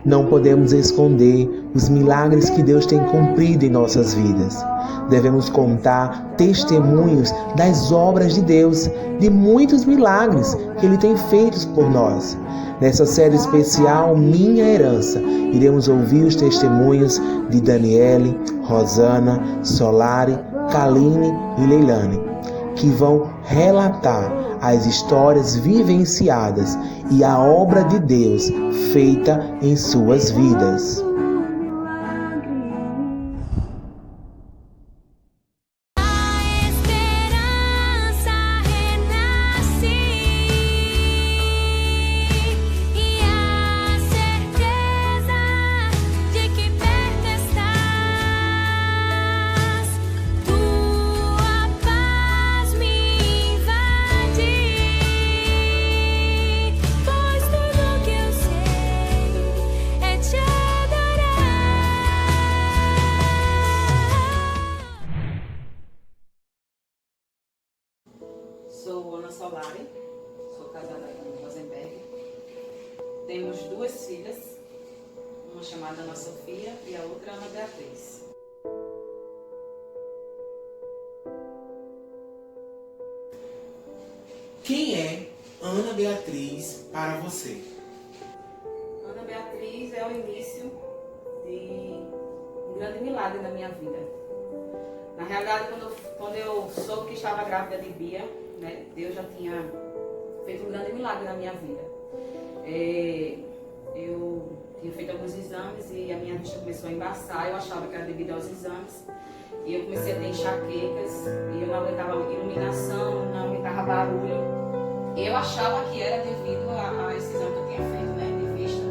Não podemos esconder os milagres que Deus tem cumprido em nossas vidas. Devemos contar testemunhos das obras de Deus, de muitos milagres que Ele tem feito por nós. Nessa série especial, Minha Herança, iremos ouvir os testemunhos de Daniele, Rosana, Solari, Kaline e Leilane, que vão relatar as histórias vivenciadas e a obra de Deus feita em suas vidas. Sou Ana Solari, sou casada com Rosenberg. Temos 2 filhas, uma chamada Ana Sofia e a outra Ana Beatriz. Quem é Ana Beatriz para você? Ana Beatriz é o início de um grande milagre na minha vida. Na realidade, quando eu soube que estava grávida de Bia, né, Deus já tinha feito um grande milagre na minha vida. Eu tinha feito alguns exames e a minha vista começou a embaçar. Eu achava que era devido aos exames. E eu comecei a ter enxaquecas e eu não aguentava iluminação, não aguentava barulho. E eu achava que era devido a esse exame que eu tinha feito, né, de vista,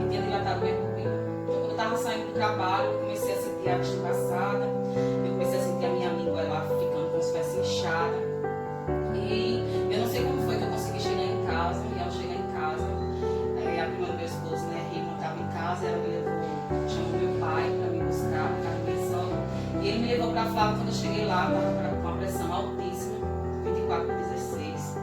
que tinha dilatado minha pupila. Então, quando eu estava saindo do trabalho, eu comecei a sentir a vista embaçada. Eu comecei a sentir a minha língua lá ficando como se estivesse inchada. E eu não sei como foi que eu consegui chegar em casa. E ao chegar em casa, a prima do meu esposo, né, Rima, estava em casa. Ela me levou, chamou meu pai para me buscar, para casa da minha sogra. E ele me levou para Flávia. Quando eu cheguei lá, estava com uma pressão altíssima, 24/16.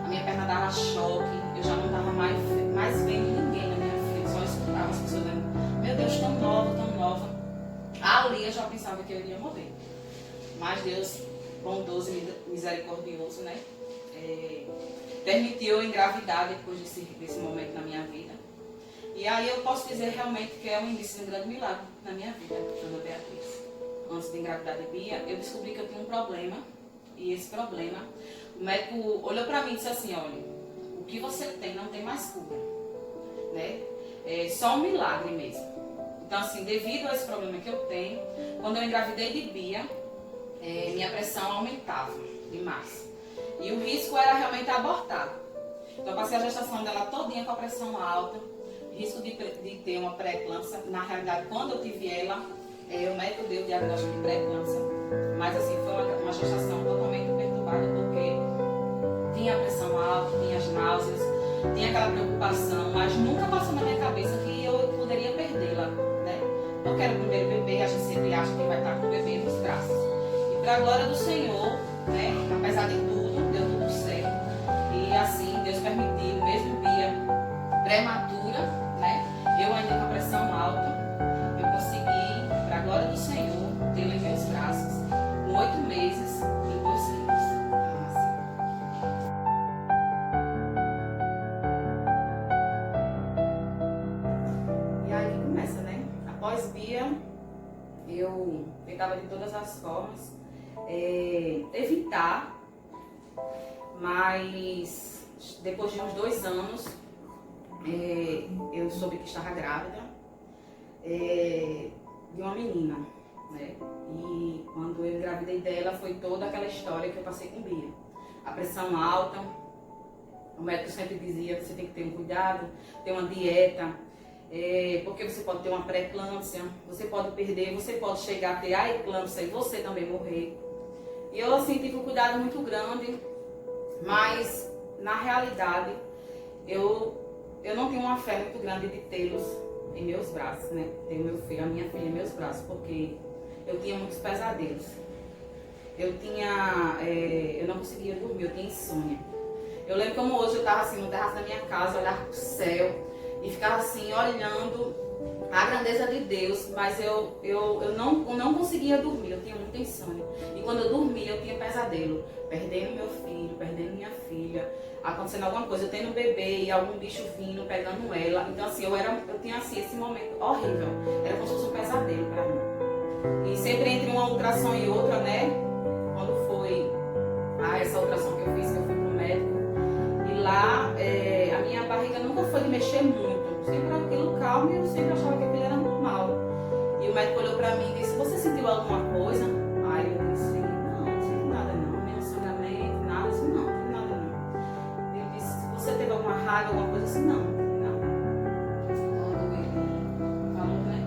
A minha perna dava choque. Eu já não estava mais vendo ninguém na minha frente. Só escutava as pessoas dizendo: meu Deus, tão nova, tão nova. Ali eu já pensava que eu iria morrer. Mas Deus, bondoso e misericordioso, né, permitiu eu engravidar depois desse momento na minha vida. E aí eu posso dizer realmente que é o início de um grande milagre na minha vida, Ana Beatriz. Antes de engravidar de Bia, eu descobri que eu tinha um problema. E esse problema, o médico olhou para mim e disse assim: olha, o que você tem não tem mais cura, né? É só um milagre mesmo. Então, assim, devido a esse problema que eu tenho, quando eu engravidei de Bia, minha pressão aumentava demais. E o risco era realmente abortar. Então, eu passei a gestação dela todinha com a pressão alta, risco de ter uma pré-eclâmpsia. Na realidade, quando eu tive ela, o médico deu o diagnóstico de pré-eclâmpsia. Mas, assim, foi uma gestação totalmente perturbada, porque tinha a pressão alta, tinha as náuseas, tinha aquela preocupação, mas nunca passou na minha cabeça que eu poderia perdê-la, né? Porque era o primeiro bebê, a gente sempre acha que vai estar com o bebê nos braços. E para a glória do Senhor, né, apesar de tudo, deu tudo certo. E assim, Deus permitiu, mesmo Bia prematura, né, eu ainda com a pressão alta, eu consegui, para a glória do Senhor, tê-la em meus braços, com 8 meses e 2 quilos. E aí começa, né? Após Bia, eu tentava de todas as formas evitar, mas depois de uns 2 anos eu soube que estava grávida de uma menina, né? E quando eu engravidei dela foi toda aquela história que eu passei com Bia. A pressão alta, o médico sempre dizia que você tem que ter um cuidado, ter uma dieta, porque você pode ter uma pré-eclâmpsia, você pode perder, você pode chegar a ter a eclâmpsia e você também morrer. E eu assim tive um cuidado muito grande, mas na realidade eu não tenho uma fé muito grande de tê-los em meus braços, né? Ter meu filho, a minha filha em meus braços, porque eu tinha muitos pesadelos. Eu não conseguia dormir, eu tinha insônia. Eu lembro como hoje eu estava assim no terraço da minha casa, olhava para o céu, e ficava assim, olhando a grandeza de Deus, mas eu não conseguia dormir, eu tinha muita insônia. E quando eu dormia, eu tinha pesadelo, perdendo meu filho, perdendo minha filha, acontecendo alguma coisa, eu tendo um bebê e algum bicho vindo, pegando ela. Então assim, eu tinha assim, esse momento horrível, era como se fosse um pesadelo para mim. E sempre entre uma ultrassom e outra, né, quando foi essa ultrassom que eu fiz, que eu fui pro médico, e lá a minha barriga nunca foi de mexer muito. Sempre aquilo calmo e eu sempre achava que aquilo era normal. E o médico olhou pra mim e disse: você sentiu alguma coisa? Aí eu disse: não senti nada não. Nenhum sangramento, nada. Eu disse: não senti nada não. Ele disse: você teve alguma raiva, alguma coisa assim? Não, não. Quando ele falou, né?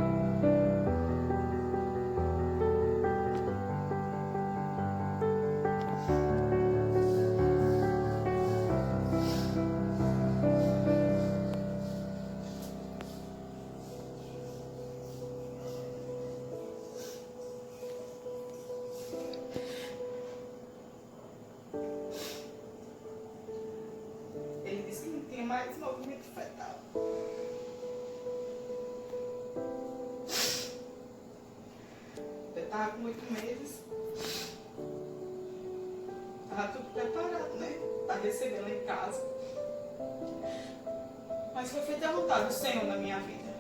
Ele disse que não tinha mais movimento fetal. Eu estava com 8 meses. Estava tudo preparado, né? Para receber ela em casa. Mas foi feita a vontade do Senhor na minha vida.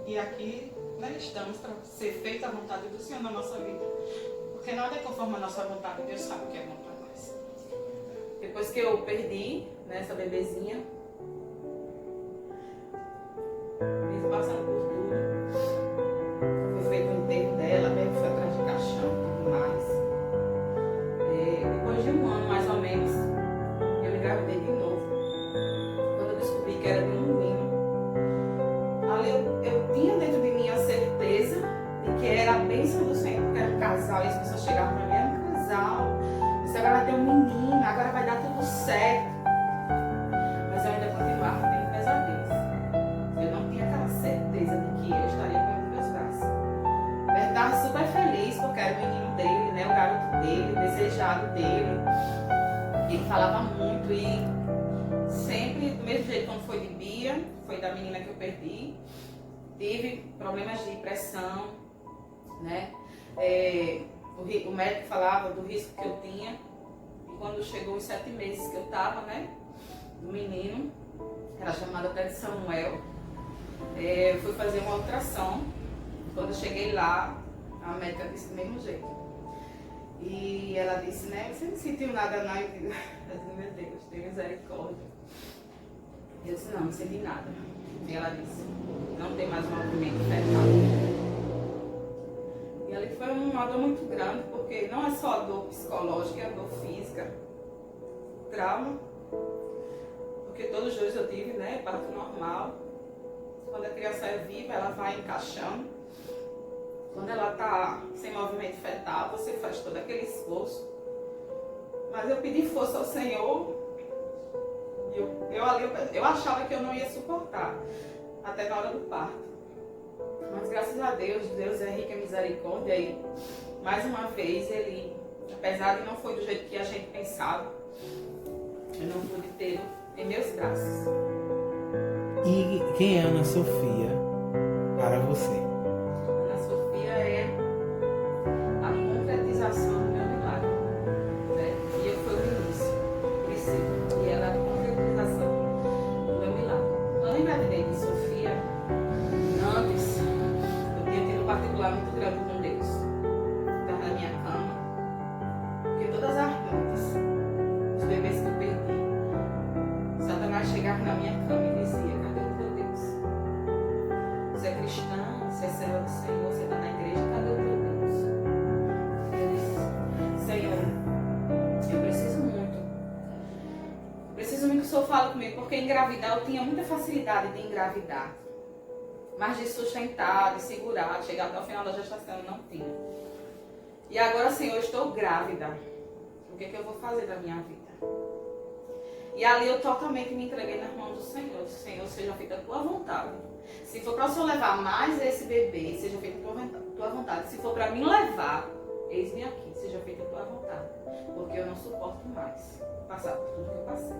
E aqui nós estamos para ser feita a vontade do Senhor na nossa vida. Porque nada é conforme a nossa vontade. Deus sabe o que é bom para nós. Depois que eu perdi, né, essa bebezinha, mesmo passando por tudo, foi feito o enterro dela, né, foi atrás de caixão e tudo mais. Depois de um ano, mais ou menos, eu engravidei de novo. Quando eu descobri que era de um menino, ali eu tinha dentro de mim a certeza de que era a bênção do Senhor, porque era um casal, e as pessoas chegavam para mim, era um casal, isso agora vai ter um menino, agora vai dar tudo certo. Mas eu ainda continuava tendo pesadelos. Eu não tinha aquela certeza de que eu estaria com ele nos meus braços. Eu estava super feliz porque era o menino dele, né, o garoto dele, o desejado dele. Ele falava muito e sempre, do mesmo jeito como foi de Bia, foi da menina que eu perdi, tive problemas de pressão, né? O médico falava do risco que eu tinha. E quando chegou os 7 meses que eu estava, né, do menino, era chamado até de Samuel, eu fui fazer uma ultrassom. Quando eu cheguei lá, a médica disse do mesmo jeito. E ela disse, né, você não sentiu nada não? Eu digo, meu Deus, tem misericórdia. Eu disse, não senti nada. E ela disse, não tem mais movimento fetal. E ali foi uma dor muito grande, porque não é só a dor psicológica, é a dor física, trauma. Porque todos os dias eu tive, né, parto normal. Quando a criança é viva, ela vai encaixando. Quando ela está sem movimento fetal, você faz todo aquele esforço. Mas eu pedi força ao Senhor. Eu achava que eu não ia suportar, até na hora do parto. Mas graças a Deus, Deus é rico em misericórdia. E mais uma vez, Ele, apesar de não foi do jeito que a gente pensava, eu não pude tê-lo em meus braços. E quem é Ana Sofia para você? Ana Sofia é a concretização do meu milagre, né? E eu fui o início, o princípio, e ela é a concretização do meu milagre. Quando eu engravidei de Sofia, antes, eu tinha tido um particular muito grande com Deus. Estava na minha cama, porque todas as noites, os bebês que eu perdi, Satanás chegava na minha cama e dizia, cadê o teu Deus? Você é cristã, você é serva do Senhor, você está na igreja, cadê o teu Deus? Eu disse, Senhor, eu preciso muito que o Senhor fale comigo, porque engravidar, eu tinha muita facilidade de engravidar. Mas de sustentar, de segurar, de chegar até o final da gestação, eu não tinha. E agora, Senhor, eu estou grávida. O que é que eu vou fazer da minha vida? E ali eu totalmente me entreguei nas mãos do Senhor. Senhor, seja feita a tua vontade. Se for para o Senhor levar mais esse bebê, seja feita a tua vontade. Se for para mim levar, eis-me aqui, seja feita a tua vontade. Porque eu não suporto mais passar por tudo que eu passei.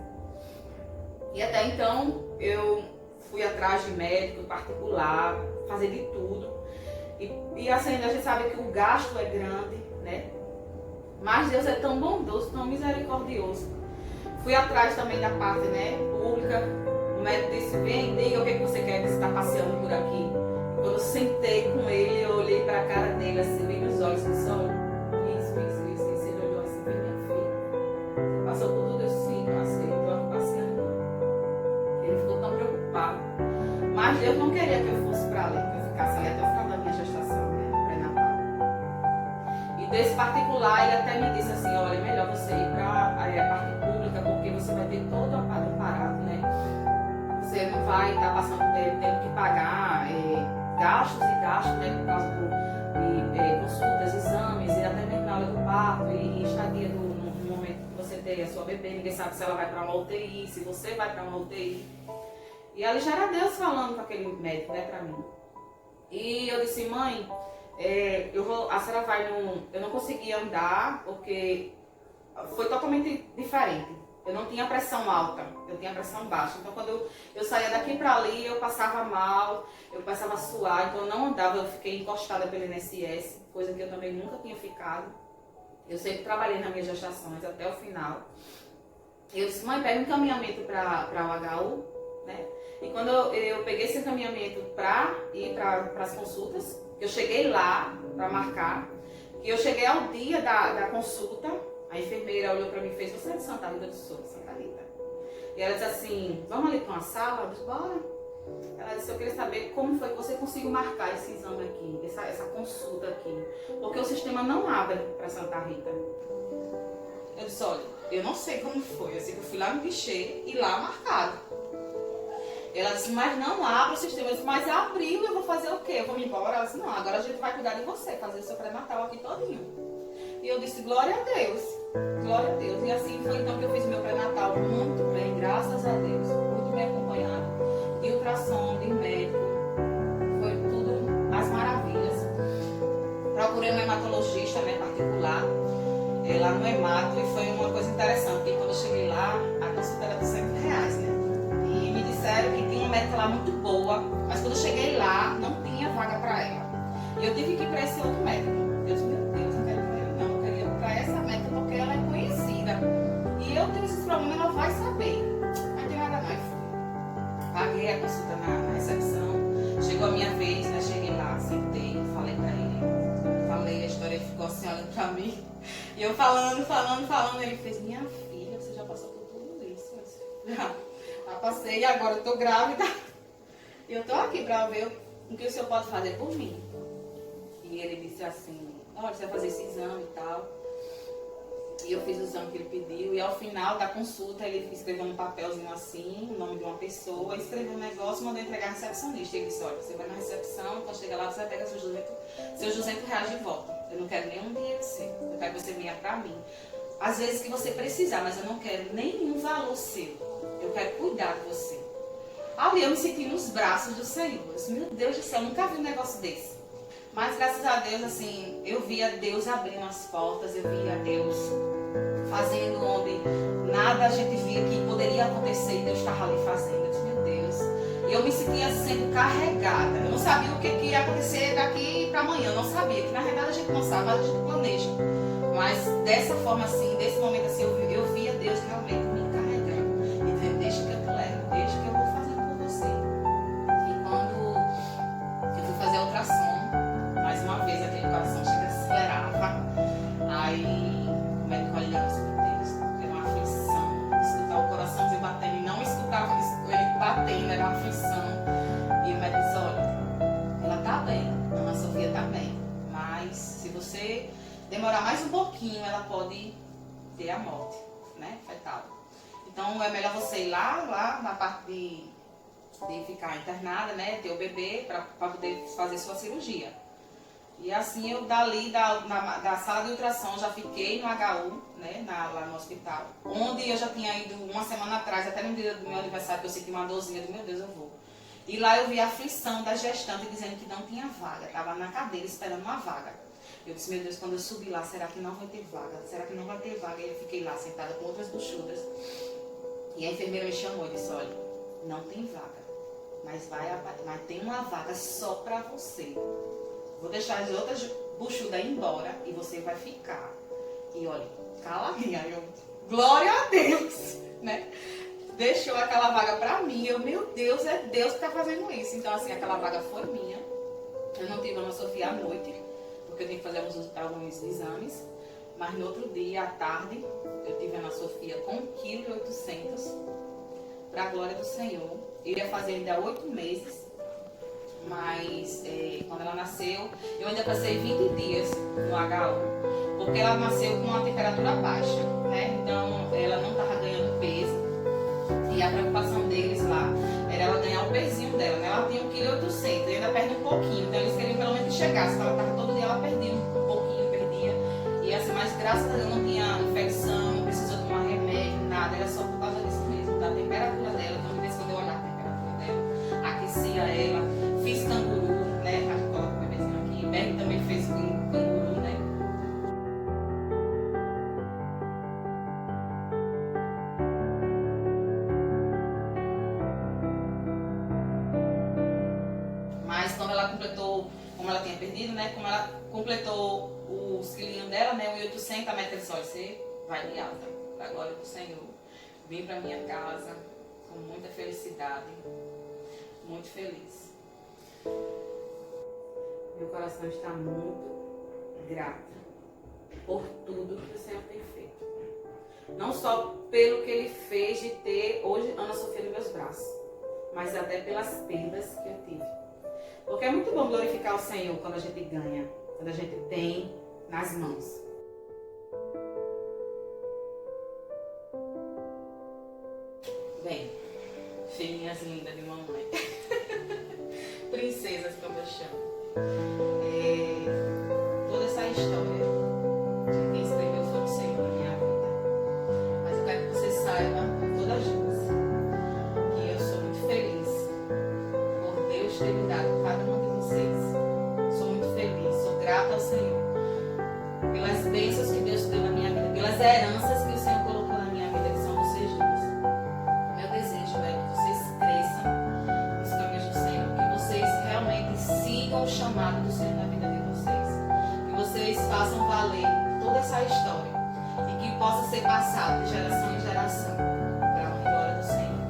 E até então, eu fui atrás de médico particular, fazer de tudo. E assim, a gente sabe que o gasto é grande, né? Mas Deus é tão bondoso, tão misericordioso. Fui atrás também da parte, né, pública. O médico disse, vem, diga o que você quer, que você está passeando por aqui. Quando eu sentei com ele, eu olhei para a cara dele, assim, vi nos olhos, e disse, olha, isso. Ele olhou assim, vem minha filha. Passou por tudo, eu sim, passei, estou aqui passeando. Ele ficou tão preocupado. Mas Deus não queria que eu fosse para ali, que eu ficasse ali até o final da minha gestação, né, pré-natal. E desse particular, ele até me disse assim, olha, é melhor você ir para a parte pública, porque você vai ter todo o aparato, né? Você não vai estar passando tendo que pagar gastos e gastos, né, por causa de consultas, exames, e até mesmo na hora do parto, e estadia no momento que você tem a sua bebê, ninguém sabe se ela vai para uma UTI, se você vai para uma UTI. E ali já era Deus falando com aquele médico, né, para mim. E eu disse, mãe, a senhora vai eu não consegui andar, porque foi totalmente diferente. Eu não tinha pressão alta, eu tinha pressão baixa. Então, quando eu saía daqui para ali, eu passava mal, eu passava a suar, então eu não andava, eu fiquei encostada pelo INSS, coisa que eu também nunca tinha ficado. Eu sempre trabalhei nas minhas gestações até o final. Eu disse, mãe, pega um encaminhamento para o HU, né? E quando eu peguei esse encaminhamento para ir para as consultas, eu cheguei lá para marcar, e eu cheguei ao dia da consulta. A enfermeira olhou para mim e fez, você é de Santa Rita? Eu disse, sou de Santa Rita. E ela disse assim, vamos ali para uma sala? Eu disse, bora. Ela disse, eu queria saber como foi que você conseguiu marcar esse exame aqui, essa consulta aqui. Porque o sistema não abre para Santa Rita. Eu disse, olha, eu não sei como foi. Eu sei que eu fui lá no guichê e lá marcaram. Ela disse, mas não abre o sistema. Eu disse, mas abriu, eu vou fazer o quê? Eu vou me embora? Ela disse, não, agora a gente vai cuidar de você, fazer o seu pré-natal aqui todinho. E eu disse, glória a Deus, glória a Deus. E assim foi então que eu fiz meu pré-natal muito bem, graças a Deus, muito bem acompanhado. De ultrassom, de médico, foi tudo às maravilhas. Procurei um hematologista, né, particular, lá no hemato, e foi uma coisa interessante, porque quando eu cheguei lá, a consulta era R$200, né? E me disseram que tinha uma médica lá muito boa, mas quando eu cheguei lá, não tinha vaga para ela. E eu tive que ir para esse outro médico. Eu disse, meu Deus, eu quero para essa médica porque ela é conhecida. E eu tenho esses problemas, ela vai saber. Mas tem nada não, eu fui. Paguei a consulta na recepção. Chegou a minha vez, né? Cheguei lá, sentei, falei para ele. Falei, a história ficou assim olhando para mim. E eu falando. Ele fez, minha filha, você já passou por tudo isso. Já passei e agora eu tô grávida. E eu tô aqui para ver o que o senhor pode fazer por mim. E ele disse assim, olha, você vai fazer esse exame e tal. E eu fiz o exame que ele pediu. E ao final da consulta, ele escreveu um papelzinho assim, o nome de uma pessoa, escreveu um negócio e mandou entregar a recepcionista. Ele disse, olha, você vai na recepção, quando chega lá, você vai pegar seus R$200 de volta. Eu não quero nenhum dinheiro seu. Eu quero que você venha pra mim. Às vezes que você precisar, mas eu não quero nenhum valor seu. Eu quero cuidar de você. Ali eu me senti nos braços do Senhor. Eu disse, meu Deus do céu, eu nunca vi um negócio desse. Mas graças a Deus, assim, eu via Deus abrindo as portas, eu via Deus fazendo onde nada a gente via que poderia acontecer e Deus estava ali fazendo. Eu disse, meu Deus. E eu me sentia sendo carregada. Eu não sabia o que ia acontecer daqui para amanhã, eu não sabia. Que na realidade a gente não sabe, mas a gente planeja. Mas dessa forma assim, desse momento assim, eu via Deus realmente me carregando. E dizendo, deixa que eu te levo, deixa que eu vou fazendo por você. E quando eu fui fazer a ultrassom, mais uma vez aquele coração chega acelerava. Aí o médico olhou, meu Deus, era uma aflição. Escutar o coraçãozinho batendo e não escutava ele batendo, era uma aflição. E o médico disse, olha, ela tá bem, a Ana Sofia tá bem. Mas se você demorar mais um pouquinho, ela pode ter a morte, né, fetal. Então é melhor você ir lá na parte de ficar internada, né, ter o bebê para poder fazer sua cirurgia. E assim eu dali da sala de ultrassom já fiquei no HU, né, lá no hospital, onde eu já tinha ido uma semana atrás, até no dia do meu aniversário, que eu senti uma dorzinha, meu Deus, eu vou. E lá eu vi a aflição da gestante dizendo que não tinha vaga, estava na cadeira esperando uma vaga. Eu disse, meu Deus, quando eu subir lá, será que não vai ter vaga? Será que não vai ter vaga? E eu fiquei lá sentada com outras buchudas. E a enfermeira me chamou e disse, olha, não tem vaga. mas tem uma vaga só pra você. Vou deixar as outras buchudas ir embora e você vai ficar. E olha, caladinha, glória a Deus, né? Deixou aquela vaga pra mim, meu Deus, é Deus que tá fazendo isso. Então, assim, aquela vaga foi minha. Eu não tive Ana Sofia à noite, porque eu tenho que fazer alguns exames. Mas no outro dia, à tarde, eu tive Ana Sofia com 1,8 kg, para a glória do Senhor. Eu ia fazer ainda 8 meses, mas quando ela nasceu, eu ainda passei 20 dias no HU, porque ela nasceu com uma temperatura baixa, né? Então, ela não estava ganhando peso, e a preocupação deles lá era ela ganhar o pezinho dela, né? Ela tinha 1,8 kg, e ainda perde um pouquinho, então eles queriam pelo menos que chegasse, ela estava todo dia, ela perdia um pouquinho, e assim, mas graças a Deus não tinha infecção, não precisou tomar remédio, nada, era só por causa disso mesmo, da temperatura dela. Então, de vez quando eu olhava a temperatura dela, aquecia ela, fiz canguru, né? A gente coloca o bebezinho aqui, Bernie também fez canguru, né? Mas quando ela completou, como ela tinha perdido, né? Como ela completou os quilinhos dela, né? 1.800, a meta só, você vai de alta, para a glória do Senhor. Vim para minha casa com muita felicidade, muito feliz. Meu coração está muito grata por tudo que o Senhor tem feito. Não só pelo que Ele fez de ter hoje Ana Sofia nos meus braços, mas até pelas perdas que eu tive. Porque é muito bom glorificar o Senhor quando a gente ganha, quando a gente tem nas mãos. Bem, filhinhas lindas de mamãe, princesas como eu chamo. Toda essa história de quem escreveu foi o Senhor na minha vida. Mas eu quero que você saiba, todas duas, que eu sou muito feliz por Deus ter me dado cada uma de vocês. Sou muito feliz, sou grata ao Senhor pelas bênçãos que Deus deu na minha vida, pelas heranças que o Senhor colocou na minha vida, que são vocês duas. Meu desejo é que vocês cresçam nos caminhos do Senhor, que vocês realmente sigam o chamado do Senhor na vida de vocês, que vocês façam valer toda essa história e que possa ser passado de geração em geração para a glória do Senhor.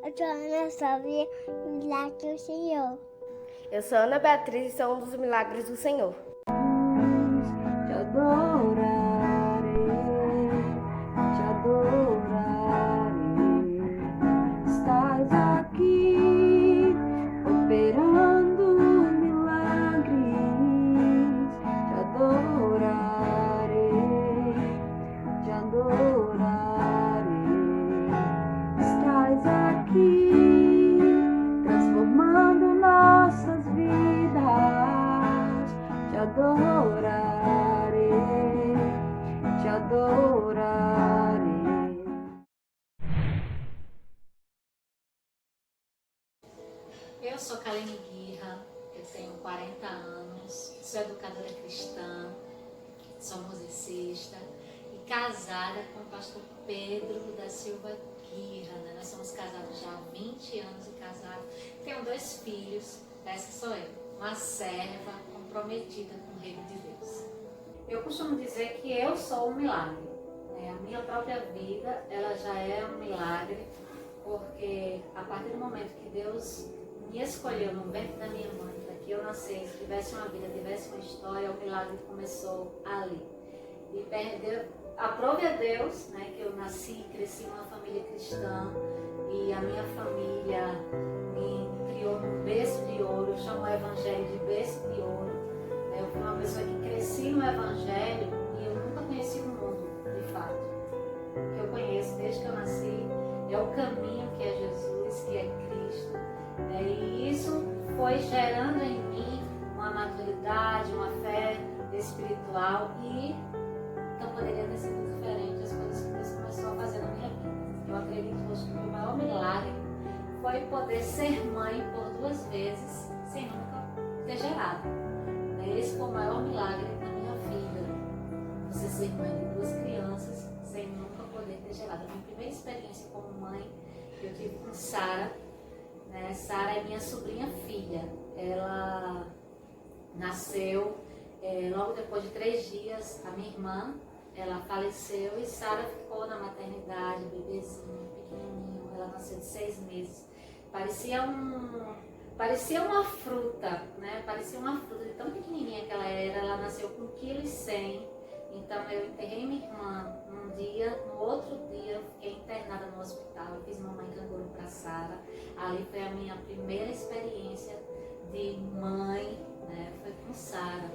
Eu sou Ana Sofia, milagre do Senhor. Eu sou Ana Beatriz e sou um dos milagres do Senhor. Te adorarei, te adorarei. Estás aqui, operando milagres. Te adorarei, te adorarei. Estás aqui, transformando nossas vidas. Te adorarei, te adorarei. Eu sou Kalene Guirra, eu tenho 40 anos, sou educadora cristã, sou musicista e casada com o pastor Pedro da Silva Guirra, né? Nós somos casados já há 20 anos e casados. Tenho 2 filhos, essa sou eu, uma serva comprometida com o reino de Deus. Eu costumo dizer que eu sou um milagre. A minha própria vida, ela já é um milagre, porque a partir do momento que Deus me escolheu no ventre da minha mãe, para que eu nascesse, tivesse uma vida, tivesse uma história, o milagre começou ali. E aprove a Deus, né, que eu nasci e cresci numa família cristã, e a minha família me criou num berço de ouro. Eu chamo o evangelho de berço de ouro. Eu fui uma pessoa que cresci no evangelho e eu nunca conheci o mundo, de fato. O que eu conheço desde que eu nasci é o caminho que é Jesus, que é Cristo. E isso foi gerando em mim uma maturidade, uma fé espiritual, e não poderia ter sido diferente as coisas que Deus começou a fazer na minha vida. Eu acredito hoje que o meu maior milagre foi poder ser mãe por 2 vezes sem nunca ter gerado. Esse foi o maior milagre na minha vida. Você ser mãe de 2 crianças sem nunca poder ter gerado. A minha primeira experiência como mãe que eu tive com Sara, né? Sara é minha sobrinha filha. Ela nasceu logo depois de 3 dias, a minha irmã, ela faleceu e Sara ficou na maternidade, bebezinho, pequenininho. Ela nasceu de 6 meses. Parecia uma fruta, né? Parecia uma fruta de tão pequenininha que ela era. Ela nasceu com 1,1 kg. Então eu enterrei minha irmã num dia, no outro dia eu fiquei internada no hospital. Eu fiz mamãe canguru para Sara. Ali foi a minha primeira experiência de mãe, né? Foi com Sara.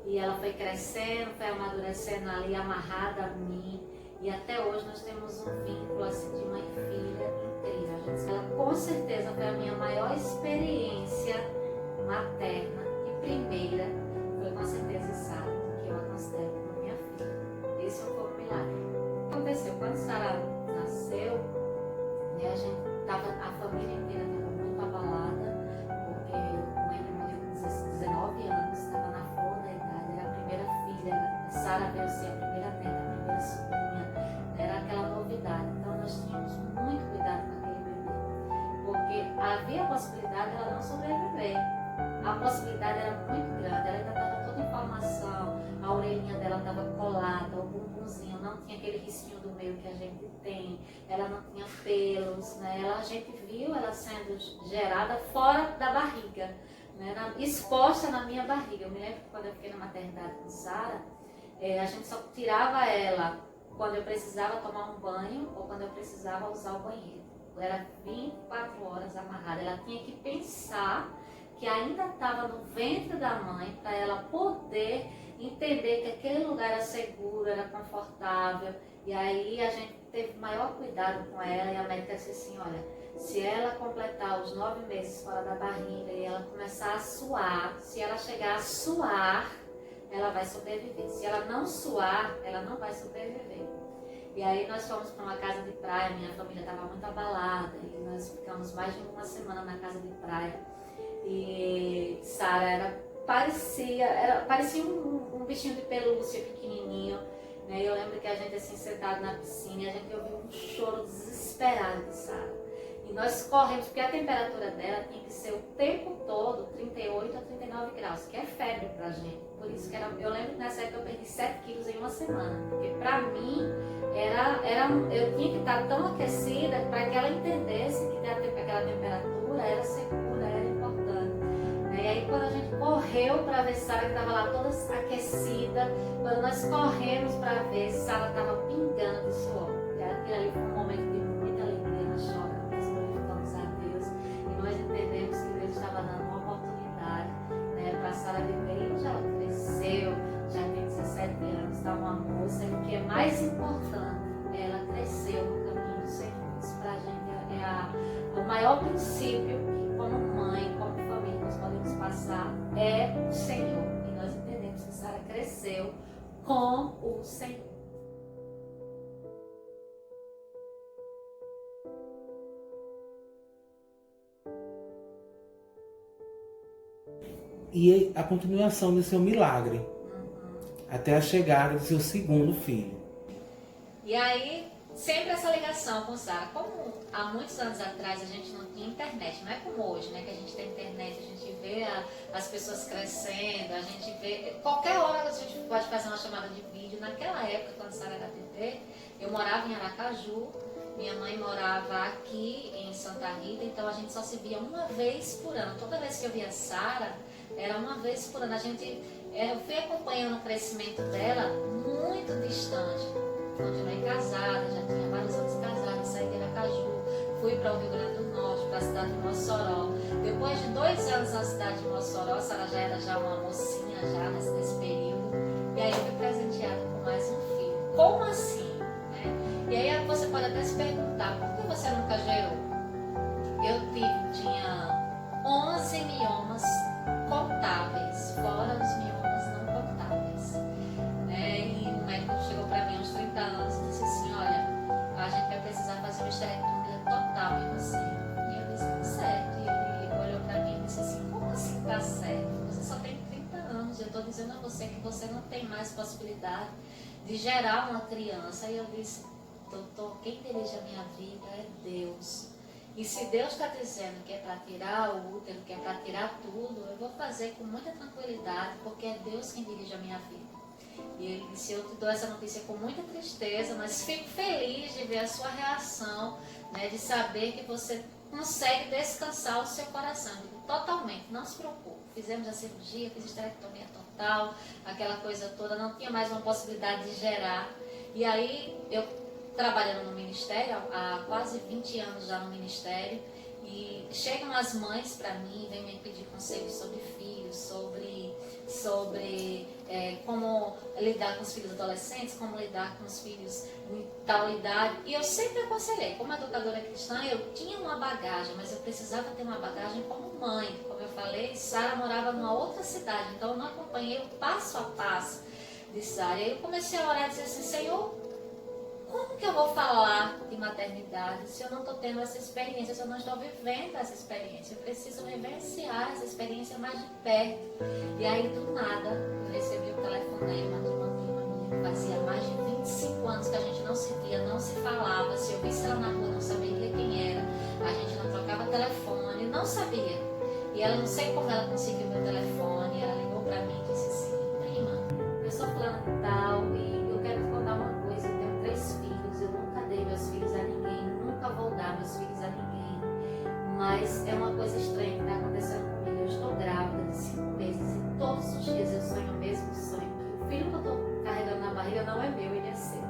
E ela foi crescendo, foi amadurecendo ali, amarrada a mim. E até hoje nós temos um vínculo assim de mãe e filha incrível. Ela com certeza foi a minha maior experiência materna e primeira foi com certeza Sara, que eu a considero como minha filha. Esse foi um milagre. O que aconteceu? Quando Sara nasceu, né, a família inteira estava muito abalada, porque a mãe morreu com 19 anos, estava na flor da idade, era a primeira filha. Sara veio ser a primeira neta, a primeira sobrinha, era aquela novidade. Então nós tínhamos muito cuidado com aquele bebê, porque havia a possibilidade dela não sobreviver. A possibilidade era muito grande, ela ainda estava toda em formação, a orelhinha dela estava colada, o bumbumzinho não tinha aquele risquinho do meio que a gente tem, ela não tinha pelos, né? A gente viu ela sendo gerada fora da barriga, né? Exposta na minha barriga. Eu me lembro que quando eu fiquei na maternidade com Sara, a gente só tirava ela quando eu precisava tomar um banho ou quando eu precisava usar o banheiro. Era 24 horas amarrada. Ela tinha que pensar que ainda estava no ventre da mãe para ela poder entender que aquele lugar era seguro, era confortável. E aí a gente teve maior cuidado com ela e a médica disse assim, olha, se ela completar os 9 meses fora da barriga e ela começar a suar, se ela chegar a suar, ela vai sobreviver. Se ela não suar, ela não vai sobreviver. E aí nós fomos para uma casa de praia, minha família estava muito abalada e nós ficamos mais de uma semana na casa de praia. E Sara parecia um bichinho de pelúcia pequenininho, né? Eu lembro que a gente assim sentado na piscina, a gente ouviu um choro desesperado de Sara. E nós corremos, porque a temperatura dela tinha que ser o tempo todo 38 a 39 graus, que é febre pra gente. Por isso que eu lembro que nessa época eu perdi 7 quilos em uma semana. Porque pra mim, eu tinha que estar tão aquecida para que ela entendesse que aquela temperatura era segura, era importante. E aí quando a gente correu para ver Sara, que estava lá toda aquecida, quando nós corremos para ver, Sara estava pingando de suor. E aquilo ali foi um momento de muita alegria, nós choramos, glorificamos a Deus. E nós entendemos que Deus estava dando uma oportunidade, né, para Sara viver. E já cresceu, já tem 17 anos, está uma moça. E o que é mais importante, ela cresceu no caminho do Senhor. Isso para a gente é o maior princípio que, como mãe, como família, nós podemos passar é o Senhor. E nós entendemos que Sara cresceu com o Senhor. E a continuação do seu milagre, até a chegada do seu segundo filho. E aí, sempre essa ligação com Sara. Como há muitos anos atrás a gente não tinha internet, não é como hoje, né? Que a gente tem internet, a gente vê as pessoas crescendo, a gente vê... Qualquer hora a gente pode fazer uma chamada de vídeo. Naquela época, quando Sara era bebê, eu morava em Aracaju, minha mãe morava aqui em Santa Rita, então a gente só se via uma vez por ano. Toda vez que eu via Sara, era uma vez por ano. Eu fui acompanhando o crescimento dela muito distante. Continuei casada, já tinha vários anos casada, saí de Aracaju, fui para o Rio Grande do Norte, para a cidade de Mossoró. Depois de 2 anos na cidade de Mossoró, a Sara já era uma mocinha já nesse período. E aí eu fui presenteada com mais um filho. Como assim? Né? E aí você pode até se perguntar, por que você nunca gerou? Tinha 11 miomas contáveis, fora os miomas não contáveis. E o médico chegou para mim aos 30 anos e disse assim, olha, a gente vai precisar fazer uma esterectomia total em você. E eu disse, tá certo. E ele olhou para mim e disse assim, como assim tá certo? Você só tem 30 anos, eu estou dizendo a você que você não tem mais possibilidade de gerar uma criança. E eu disse, doutor, quem dirige a minha vida é Deus. E se Deus está dizendo que é para tirar o útero, que é para tirar tudo, eu vou fazer com muita tranquilidade, porque é Deus quem dirige a minha vida. E ele disse, eu te dou essa notícia com muita tristeza, mas fico feliz de ver a sua reação, né, de saber que você consegue descansar o seu coração. Eu digo, totalmente, não se preocupe. Fizemos a cirurgia, fiz esterectomia total, aquela coisa toda, não tinha mais uma possibilidade de gerar. E aí, eu trabalhando no ministério, há quase 20 anos já no ministério, e chegam as mães para mim, vêm me pedir conselhos sobre filhos, sobre como lidar com os filhos adolescentes, como lidar com os filhos em tal idade. E eu sempre aconselhei, como educadora cristã, eu tinha uma bagagem, mas eu precisava ter uma bagagem como mãe. Como eu falei, Sara morava numa outra cidade, então eu não acompanhei o passo a passo de Sara. E aí eu comecei a orar e dizer assim, Senhor, como que eu vou falar de maternidade se eu não estou tendo essa experiência, se eu não estou vivendo essa experiência? Eu preciso vivenciar essa experiência mais de perto. E aí, do nada, eu recebi o telefonema de uma minha que fazia mais de 25 anos que a gente não se via, não se falava. Se eu visse ela na rua, não saberia quem era. A gente não trocava telefone, não sabia. E ela, não sei como ela conseguiu meu telefone, ela ligou para mim e disse assim, prima, eu sou fulana de tal e eu quero te contar uma coisa, eu tenho 3 filhos, eu nunca dei meus filhos a ninguém, nunca vou dar meus filhos a ninguém, mas é uma coisa estranha que está acontecendo comigo. Eu estou grávida de 5 meses e todos os dias eu sonho o mesmo sonho, que o filho que eu estou carregando na barriga não é meu, ele é seu.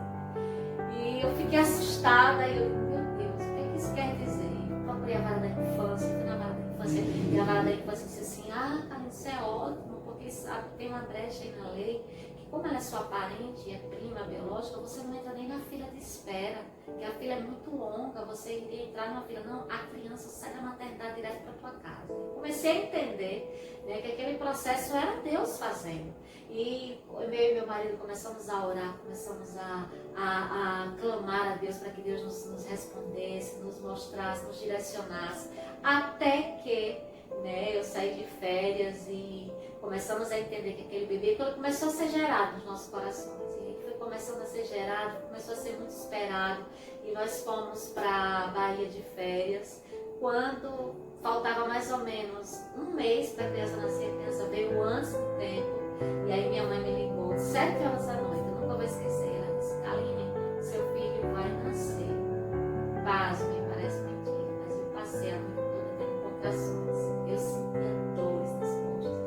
E eu fiquei assustada e eu, meu Deus, o que é que isso quer dizer? Eu procurei a vara da infância, fui na vara da infância, e a vara da infância disse assim, Carlinhos, isso é ótimo, porque sabe que tem uma brecha aí na lei, que como ela é sua parente, é prima biológica, você não entra nem na fila de espera, que a fila é muito longa, você iria entrar numa fila. Não, a criança sai da maternidade direto para tua casa. Eu comecei a entender, né, que aquele processo era Deus fazendo. E eu e meu marido começamos a orar, começamos a clamar a Deus para que Deus nos respondesse, nos mostrasse, nos direcionasse, até que, né, eu saí de férias e começamos a entender que aquele bebê, quando começou a ser gerado nos nossos corações, e aí foi começando a ser gerado, começou a ser muito esperado, e nós fomos para a Bahia de férias. Quando faltava mais ou menos 1 mês para a criança nascer, a criança veio antes do tempo, e aí minha mãe me ligou 7 horas da noite, eu nunca vou esquecer. Ela disse, Aline, seu filho vai nascer. Pasme, parece mentira, mas eu passei a noite toda tendo contrações. Eu sentia dores nas coxas.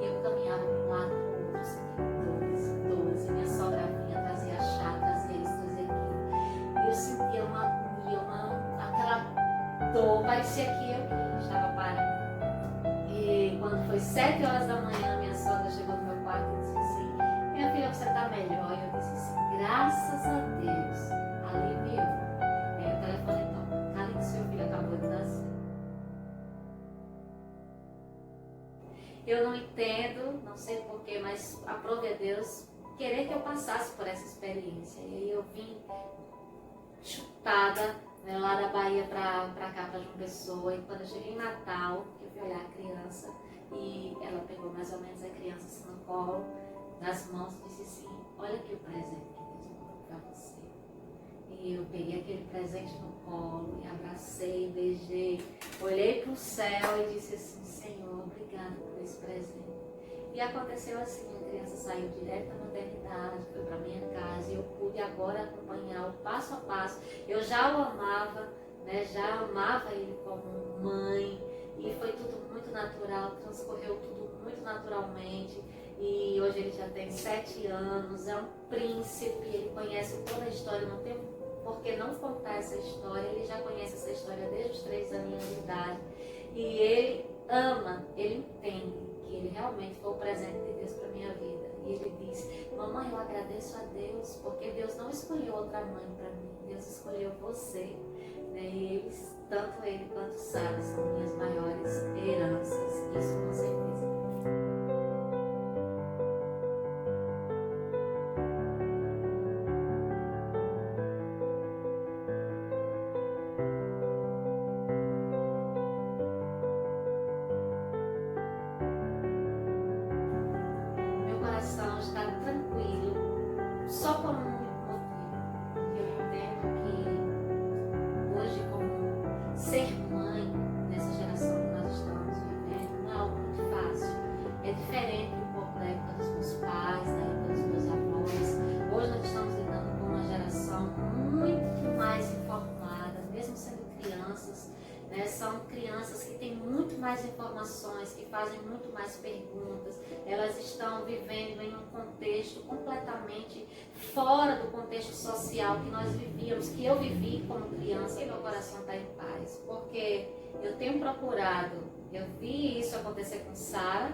E eu caminhava de um lado para o outro, sentia dores. E minha sogra vinha, trazia chá, trazia isso, trazia aquilo. E eu sentia uma agonia, aquela dor, parecia que eu estava parindo. E quando foi 7 horas da manhã, minha sogra chegou no meu quarto e disse assim, minha filha, você está melhor? E eu disse assim, graças a Deus, aliviou. E aí o telefone toca, Carlinhos, seu filho acabou de nascer. Eu não entendo, não sei porquê, mas aprove a Deus querer que eu passasse por essa experiência. E aí eu vim chutada, né, lá da Bahia para cá, para João Pessoa. E quando eu cheguei em Natal, eu fui olhar a criança e ela pegou mais ou menos a criança assim no colo, nas mãos, e disse assim, olha aqui o presente que Deus mandou para você. E eu peguei aquele presente no colo e abracei, beijei, olhei para o céu e disse assim, Senhor, obrigada por esse presente. E aconteceu assim, a criança saiu direto da maternidade, foi para minha casa e eu pude agora acompanhar o passo a passo. Eu já o amava, né, já amava ele como mãe e foi tudo muito natural, transcorreu tudo muito naturalmente. E hoje ele já tem 7 anos, é um príncipe, ele conhece toda a história, não tem por que não contar essa história, ele já conhece essa história desde os 3 aninhos de idade. E ele ama, ele entende que ele realmente foi o presente de Deus para minha vida. E ele diz, mamãe, eu agradeço a Deus, porque Deus não escolheu outra mãe para mim, Deus escolheu você. E eles, tanto ele quanto Sara, são minhas maiores heranças, isso com certeza. Está tranquilo, só por crianças que têm muito mais informações, que fazem muito mais perguntas. Elas estão vivendo em um contexto completamente fora do contexto social que nós vivíamos, que eu vivi como criança, e meu coração está em paz. Porque eu tenho procurado, eu vi isso acontecer com Sara,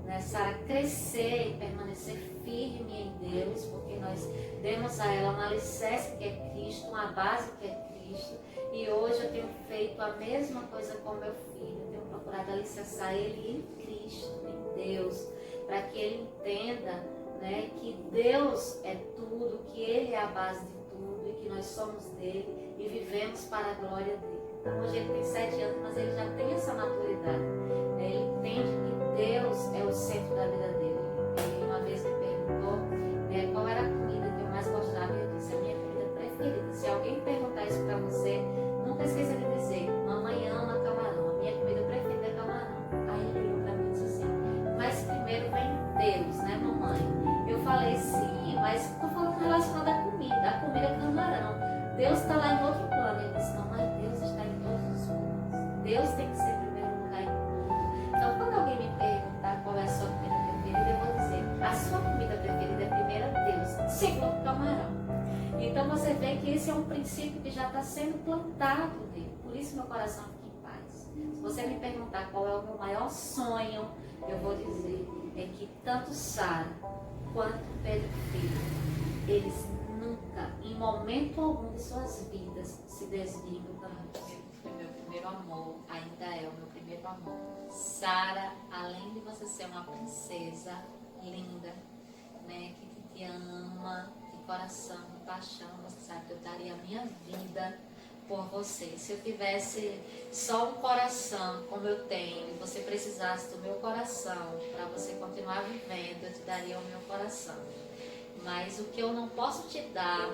né? Sara crescer e permanecer firme em Deus, porque nós demos a ela um alicerce que é Cristo, uma base que é Cristo, e hoje eu tenho feito a mesma coisa com meu filho. Eu tenho procurado alicerçar ele em Cristo, em Deus, para que ele entenda, né, que Deus é tudo, que Ele é a base de tudo e que nós somos dele e vivemos para a glória dele. Então hoje ele tem 7 anos, mas ele já tem essa maturidade, né? Ele entende que Deus é o centro da vida dele. Ele uma vez me perguntou, né, qual era a comida que eu mais gostava, e eu disse a minha comida preferida. Se alguém perguntar isso para você, nunca esqueça de dizer: mamãe ama camarão, a minha comida preferida é camarão. Aí ele olhou para mim e disse assim: mas primeiro vem Deus, né, mamãe? Eu falei: sim, mas estou falando relacionado à comida é camarão. Deus está lá em outro plano. Ele disse: não, mas Deus está em todos os planos. Deus tem que ser primeiro lugar em tudo. Então, quando alguém me perguntar qual é a sua comida preferida, eu vou dizer: a sua comida preferida é primeiro Deus, segundo camarão. Então você vê que esse é um princípio que já está sendo plantado dele. Por isso meu coração fica em paz. Se você me perguntar qual é o meu maior sonho, eu vou dizer é que tanto Sara quanto Pedro Filho, eles nunca, em momento algum de suas vidas, se desviam do caminho. Foi meu primeiro amor, ainda é o meu primeiro amor. Sara, além de você ser uma princesa linda, né, que te ama de coração, de paixão, você sabe que eu daria a minha vida por você. Se eu tivesse só um coração como eu tenho e você precisasse do meu coração para você continuar vivendo, eu te daria o meu coração. Mas o que eu não posso te dar,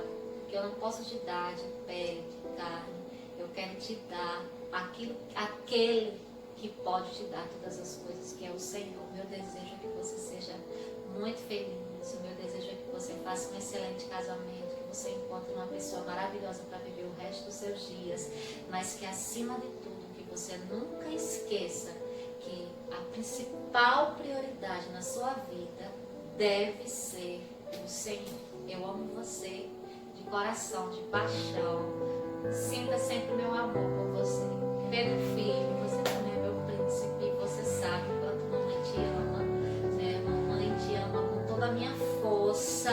de pele, de carne, eu quero te dar aquele que pode te dar todas as coisas, que é o Senhor. Meu desejo é que você seja muito feliz. O meu desejo é que você faça um excelente casamento, que você encontre uma pessoa maravilhosa para viver o resto dos seus dias, mas que acima de tudo, que você nunca esqueça que a principal prioridade na sua vida deve ser o Senhor. Eu amo você de coração, de paixão. Sinta sempre meu amor por você. Pedro Filho, você também é meu príncipe, você sabe o quanto mamãe te ama, né? Mamãe te ama com toda a minha força,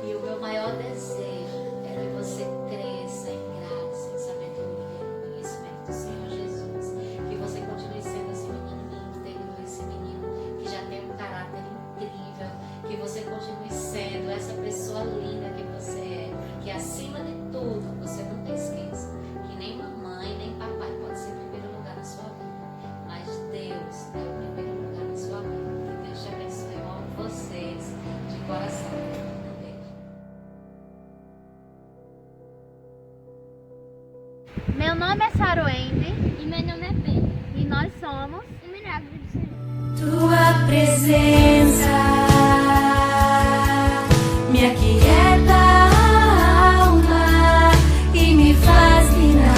e o meu maior desejo é que você cresça em graça, em sabedoria, em conhecimento do Senhor Jesus, que você continue sendo esse menino íntegro, esse menino que já tem um caráter incrível, que você continue sendo essa pessoa linda que você é, que acima de tudo você nunca esqueça que nem mamãe nem papai pode ser o primeiro lugar na sua vida, mas Deus é o primeiro lugar na sua vida. Que Deus te abençoe. Eu amo vocês de coração. Um beijo. Meu nome é Saroende E meu nome é Pedro. e nós somos O milagre do Senhor. Tua presença me aquieta a alma e me faz mirar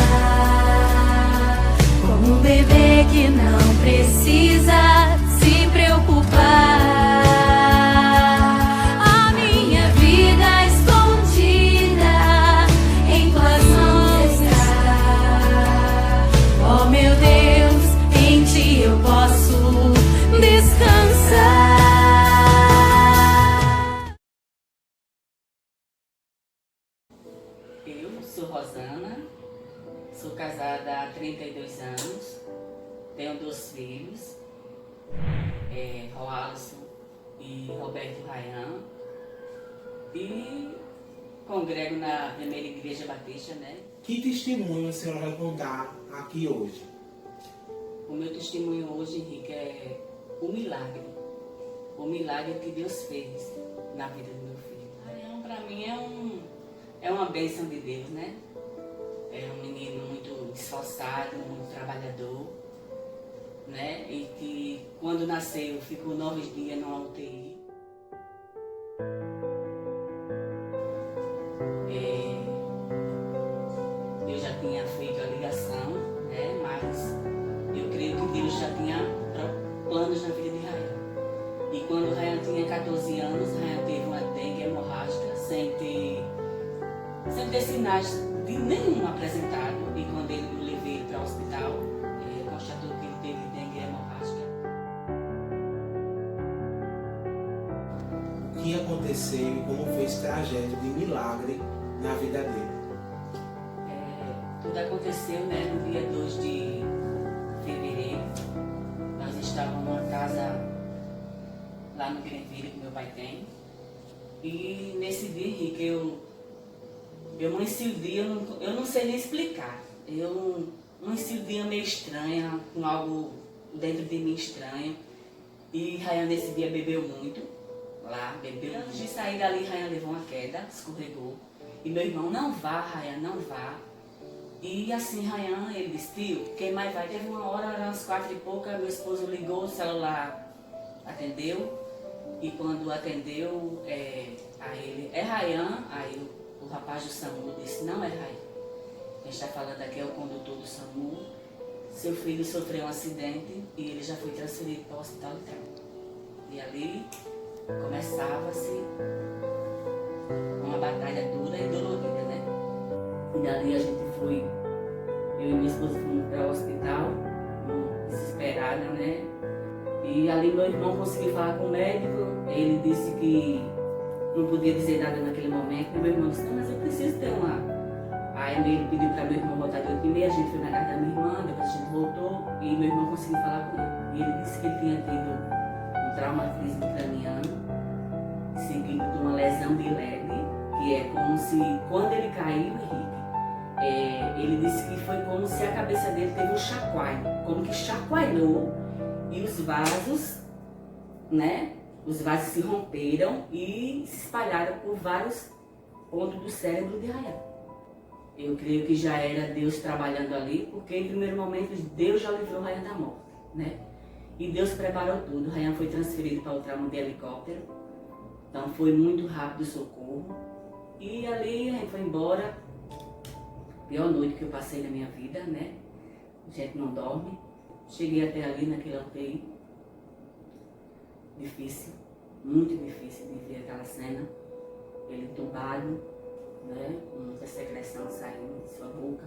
como um bebê que não precisa se preocupar. A minha vida escondida em tuas mãos está. Oh meu Deus, em ti eu posso descansar. Eu sou Rosana, sou casada há 32 anos, tenho 2 filhos, Roalson e Roberto Ryan, e congrego na Primeira Igreja Batista, né? Que testemunho a senhora vai contar aqui hoje? O meu testemunho hoje, Henrique, é o milagre que Deus fez na vida do meu filho. Ryan, para mim, é uma bênção de Deus, né? É um menino muito esforçado, muito trabalhador, né? E que quando nasceu ficou 9 dias numa UTI. Eu já tinha feito a ligação, né? Mas que Deus já tinha planos na vida de Rayan. E quando Rayan tinha 14 anos, Rayan teve uma dengue hemorrágica sem ter sinais de nenhum apresentado. E quando eu levei ele para o hospital, constatou que ele teve dengue hemorrágica. O que aconteceu e como foi esse trajeto de milagre na vida dele? Tudo aconteceu, né, no dia 2 de fevereiro. Nós estávamos numa casa lá no Greenville que meu pai tem. E nesse dia, Henrique, eu amanheci o dia, eu não sei nem explicar. Eu amanheci o dia meio estranha, com algo dentro de mim estranho. E Rayan nesse dia bebeu muito, lá, bebeu. Antes de sair dali, Rayan levou uma queda, escorregou. E meu irmão, não vá, Rayan, não vá. E assim, Rayan, ele disse, tio, quem mais vai? Teve uma hora, eram umas 4 e pouca, meu esposo ligou, o celular atendeu. E quando atendeu, a ele, é Rayan? Aí o rapaz do SAMU disse, não é Rayan. Quem está falando aqui é o condutor do SAMU. Seu filho sofreu um acidente e ele já foi transferido para o hospital de trauma. E ali começava-se uma batalha dura e dolorida, né? E dali a gente foi, eu e minha esposa fomos para o hospital, desesperada, né? E ali meu irmão conseguiu falar com o médico, ele disse que não podia dizer nada naquele momento. E meu irmão disse, não, mas eu preciso ter uma... Aí ele pediu para meu irmão voltar de 8h30, a gente foi na casa da minha irmã, depois a gente voltou e meu irmão conseguiu falar com ele. E ele disse que ele tinha tido um traumatismo craniano, seguido de uma lesão de leve, que é como se, quando ele caiu, Henrique, ele disse que foi como se a cabeça dele teve um chacoalho, como que chacoalhou e os vasos, né? Os vasos se romperam e se espalharam por vários pontos do cérebro de Rayan. Eu creio que já era Deus trabalhando ali, porque em primeiro momento Deus já livrou Rayan da morte, né? E Deus preparou tudo. Rayan foi transferido para o trauma de helicóptero, então foi muito rápido o socorro. E ali a gente foi embora. Pior noite que eu passei na minha vida, né? A gente não dorme. Cheguei até ali naquele UTI. Difícil, muito difícil de ver aquela cena. Ele entubado, né? Com muita secreção saindo de sua boca.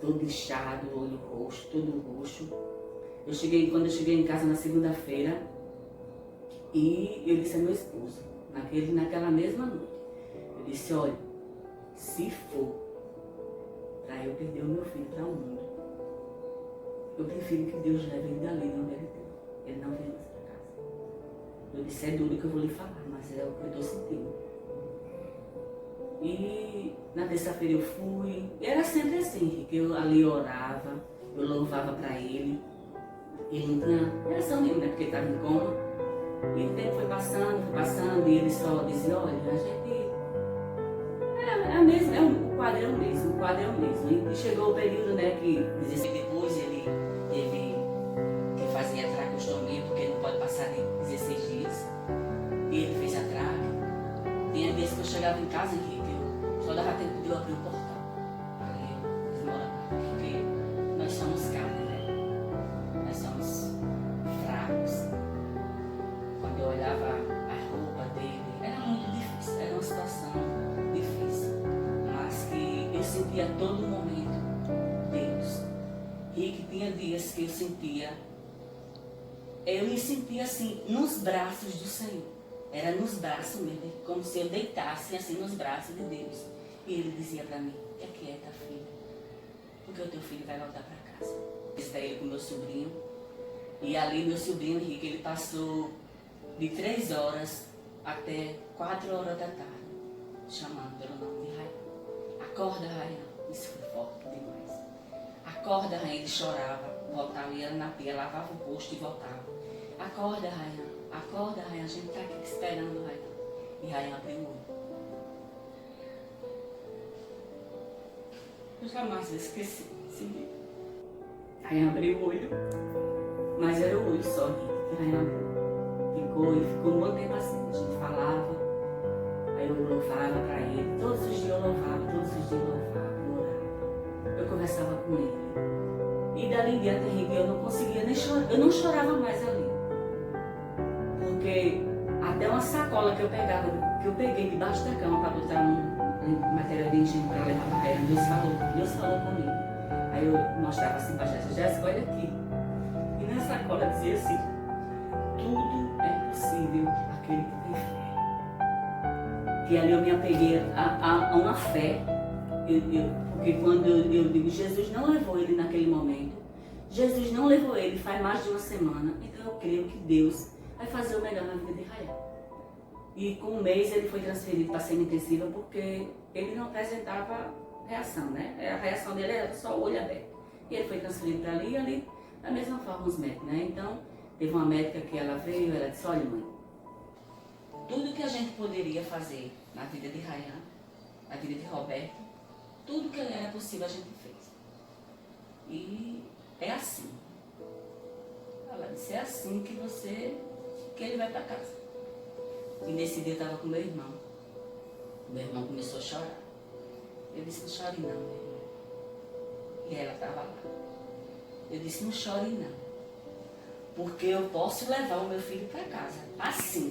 Todo inchado, olho roxo, todo roxo. Quando eu cheguei em casa na segunda-feira, e eu disse a meu esposo, naquela mesma noite, eu disse, olha, se for para eu perder o meu filho para o mundo, eu prefiro que Deus leve ele dali de onde ele tem. Ele não vem mais para casa. Eu disse, é duro que eu vou lhe falar, mas é o que eu estou sentindo. E na terça-feira eu fui, e era sempre assim, que eu ali orava, eu louvava para ele. Ele não tinha reação nenhuma, né, porque ele estava em coma. E o tempo foi passando, e ele só dizia, olha, a gente... o quadro é o mesmo. E chegou o período, né, que depois ele teve que fazer a traqueostomia, porque não pode passar de 16 dias. E ele fez a traque. Tinha vezes que eu chegava em casa, Henrique, eu só dava tempo de eu abrir o portão. Ali eu morava, porque nós somos carne, né? Nós somos fracos. Quando eu olhava a roupa dele, era muito difícil, era uma situação difícil, mas que eu sentia a todo momento Deus. E que tinha dias que eu me sentia assim, nos braços do Senhor. Era nos braços mesmo, como se eu deitasse assim nos braços de Deus. E ele dizia para mim, fica quieta, filha, porque o teu filho vai voltar para casa. Está ele com meu sobrinho, e ali meu sobrinho Henrique, ele passou de 3 horas até 4 horas da tarde, chamando pelo nome de Rayan. Acorda, Rayan. Isso foi forte demais. Acorda, Rayan. Ele chorava, voltava, ia na pia, lavava o rosto e voltava. Acorda, Rayan. Acorda, Rayan. A gente está aqui te esperando, Rayan. E Rayan abriu o olho. Eu jamais esqueci esse dia. Rayan abriu o olho, mas era o olho só que Rayan abriu. Ficou um bom tempo assim, a gente falava, aí eu louvava para ele, todos os dias eu louvava, eu orava, eu conversava com ele. E dali em diante, Henrique, eu não conseguia nem chorar, eu não chorava mais ali. Porque até uma sacola que eu peguei debaixo da cama para botar um material de higiene para levar para ela, Deus falou comigo. Aí eu mostrava assim para Jéssica, olha aqui. E na sacola dizia assim, tudo é possível aquele que tem fé. E ali eu me apeguei a uma fé, porque quando eu digo, Jesus não levou ele naquele momento, Jesus não levou ele faz mais de uma semana, então eu creio que Deus vai fazer o melhor na vida de Rayan. E com um mês ele foi transferido para a semi-intensiva porque ele não apresentava reação, né? A reação dele era só o olho aberto. E ele foi transferido para ali e ali, da mesma forma os médicos, né? Então, teve uma médica que ela veio, ela disse, olha mãe, tudo que a gente poderia fazer na vida de Rayan, na vida de Roberto, tudo que era possível a gente fez. E é assim. Ela disse, é assim que ele vai para casa. E nesse dia eu estava com meu irmão. Meu irmão começou a chorar. Eu disse, não chore não, meu irmão. E ela estava lá. Eu disse, não chore não. Porque eu posso levar o meu filho para casa, assim.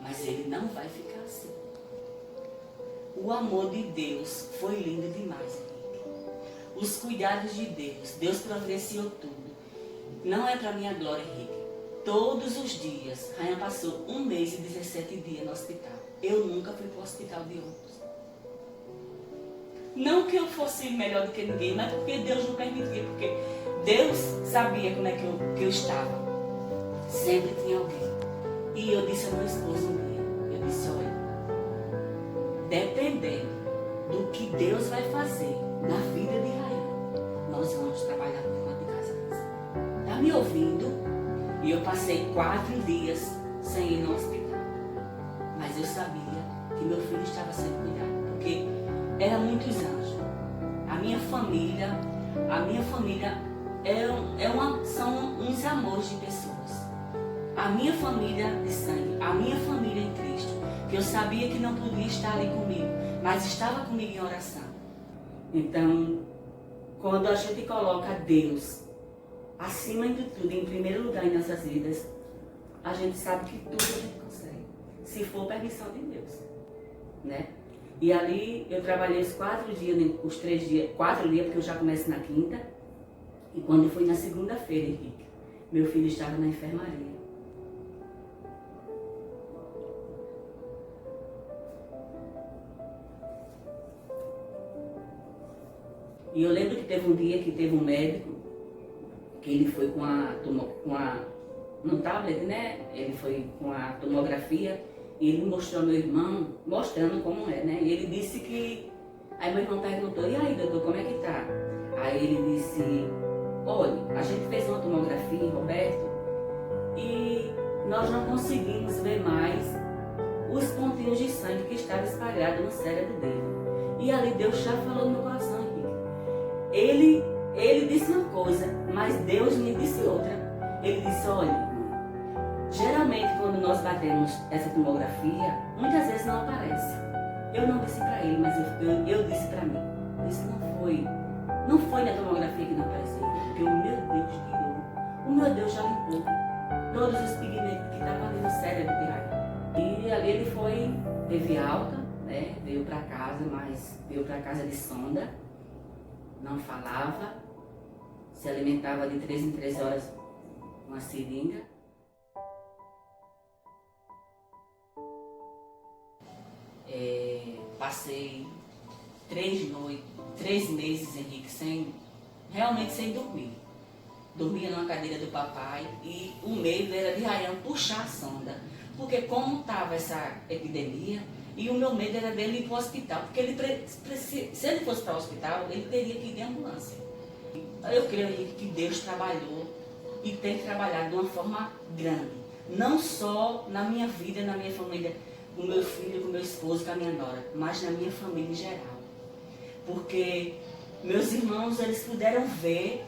Mas ele não vai ficar assim. O amor de Deus foi lindo demais, Henrique. Os cuidados de Deus, Deus providenciou tudo. Não é para minha glória, Henrique. Todos os dias, Rayan passou 1 mês e 17 dias no hospital. Eu nunca fui para o hospital de outros. Não que eu fosse melhor do que ninguém, mas porque Deus não permitia. Porque Deus sabia como é que eu estava. Sempre tinha alguém. E eu disse ao meu esposo um dia, eu disse, olha, dependendo do que Deus vai fazer na vida de Rayan, nós vamos trabalhar no lado de casa. Tá me ouvindo? E eu passei 4 dias sem ir no hospital. Mas eu sabia que meu filho estava sendo cuidado, porque eram muitos anjos. A minha família são uns amores de pessoas. A minha família de sangue, a minha família em Cristo, que eu sabia que não podia estar ali comigo, mas estava comigo em oração. Então, quando a gente coloca Deus acima de tudo, em primeiro lugar em nossas vidas, a gente sabe que tudo a gente consegue, se for permissão de Deus, né? E ali eu trabalhei os 4 dias, os 3 dias, 4 dias, porque eu já começo na quinta, e quando eu fui na segunda-feira, Henrique, meu filho estava na enfermaria. E eu lembro que teve um dia que teve um médico, que ele foi no tablet, né? Ele foi com a tomografia e ele mostrou ao meu irmão, mostrando como é, né? E ele disse que... Aí meu irmão perguntou, e aí, doutor, como é que tá? Aí ele disse, olha, a gente fez uma tomografia, Roberto, e nós não conseguimos ver mais os pontinhos de sangue que estavam espalhados no cérebro dele. E ali Deus já falou no meu coração, Henrique. Ele disse uma coisa, mas Deus me disse outra. Ele disse, olha, geralmente quando nós batemos essa tomografia, muitas vezes não aparece. Eu não disse para ele, mas eu disse para mim. Isso não foi na tomografia que não apareceu, porque o meu Deus tirou. O meu Deus já limpou todos os pigmentos que estavam ali no cérebro de Rayan. E ali ele teve alta, né? Veio para casa, mas veio para casa de sonda. Não falava, se alimentava de 3 em 3 horas com uma seringa. Passei 3 meses, Henrique, realmente sem dormir. Dormia numa cadeira do papai e o medo era de Rayan puxar a sonda. Porque como estava essa epidemia, e o meu medo era dele ir para o hospital, porque se ele fosse para o hospital, ele teria que ir de ambulância. Eu creio que Deus trabalhou e tem trabalhado de uma forma grande. Não só na minha vida, na minha família, com meu filho, com meu esposo, com a minha nora, mas na minha família em geral. Porque meus irmãos, eles puderam ver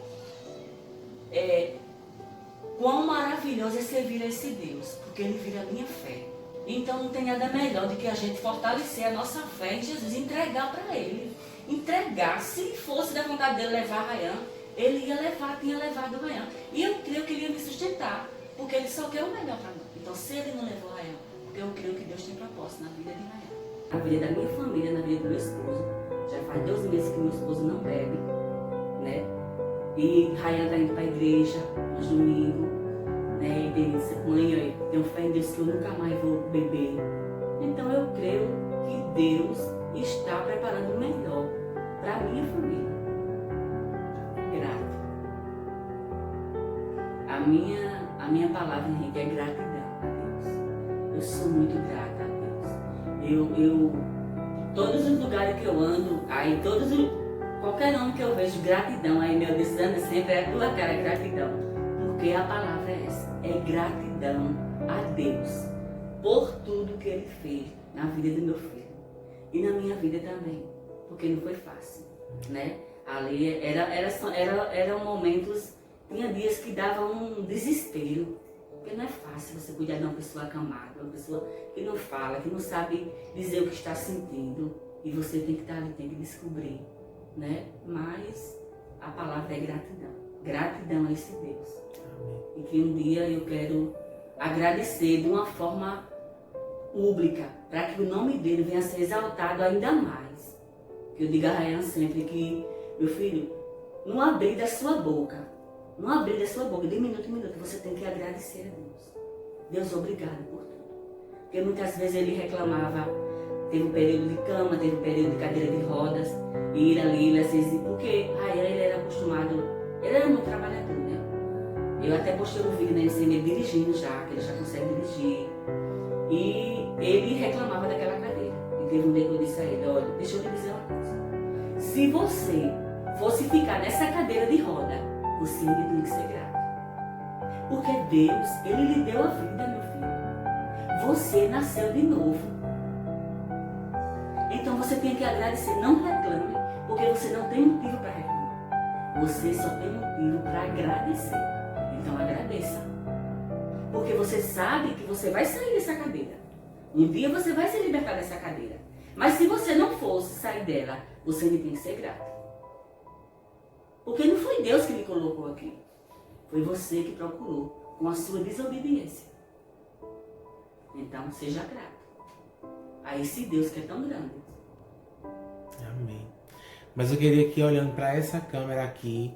quão maravilhoso é servir a esse Deus, porque ele vira a minha fé. Então não tem nada melhor do que a gente fortalecer a nossa fé em Jesus, entregar para Ele. Entregar, se fosse da vontade dele levar Rayan, ele ia levar, tinha levado o Ryan. E eu creio que ele ia me sustentar, porque ele só quer o melhor para mim. Então, se ele não levou o Ryan, porque eu creio que Deus tem propósito na vida de Ryan. Na vida da minha família, na vida do meu esposo. Já faz 2 meses que meu esposo não bebe, né? E Ryan está indo para a igreja no domingo, né? E ele disse, mãe, eu tenho fé em Deus que eu nunca mais vou beber. Então eu creio que Deus está preparando o melhor para a minha família. Grato. A minha palavra, Henrique, é gratidão a Deus. Eu sou muito grata a Deus. Todos os lugares que eu ando, aí qualquer nome que eu vejo, gratidão, aí meu Deus, anda sempre é a tua cara, gratidão. Porque a palavra é essa, é gratidão a Deus por tudo que Ele fez na vida do meu filho e na minha vida também, porque não foi fácil, né? Ali eram momentos, tinha dias que davam um desespero, porque não é fácil você cuidar de uma pessoa acamada, uma pessoa que não fala, que não sabe dizer o que está sentindo, e você tem que estar ali, tem que descobrir, né? Mas a palavra é gratidão. Gratidão a esse Deus. E que um dia eu quero agradecer de uma forma pública, para que o nome dele venha a ser exaltado ainda mais. Que eu digo a Ryan sempre que, meu filho, no abrir da sua boca, de minuto em minuto, você tem que agradecer a Deus. Deus, obrigado por tudo. Porque muitas vezes ele reclamava, teve um período de cama, teve um período de cadeira de rodas, ir ali, às vezes, porque Ryan, ele era acostumado, ele era muito trabalhador, né? Eu até postei um vídeo, né, ele dirigindo já, que ele já consegue dirigir. E ele reclamava daquela cadeira. E teve um dia que eu disse a ele, olha, deixa eu lhe dizer uma coisa. Se você fosse ficar nessa cadeira de roda, você ainda tem que ser grato. Porque Deus, Ele lhe deu a vida, meu filho. Você nasceu de novo. Então você tem que agradecer, não reclame, porque você não tem motivo para reclamar. Você só tem motivo para agradecer. Então agradeça. Porque você sabe que você vai sair dessa cadeira. Um dia você vai se libertar dessa cadeira. Mas se você não fosse sair dela, você ainda tem que ser grato. Porque não foi Deus que lhe colocou aqui. Foi você que procurou com a sua desobediência. Então seja grato a esse Deus que é tão grande. Amém. Mas eu queria que, olhando para essa câmera aqui,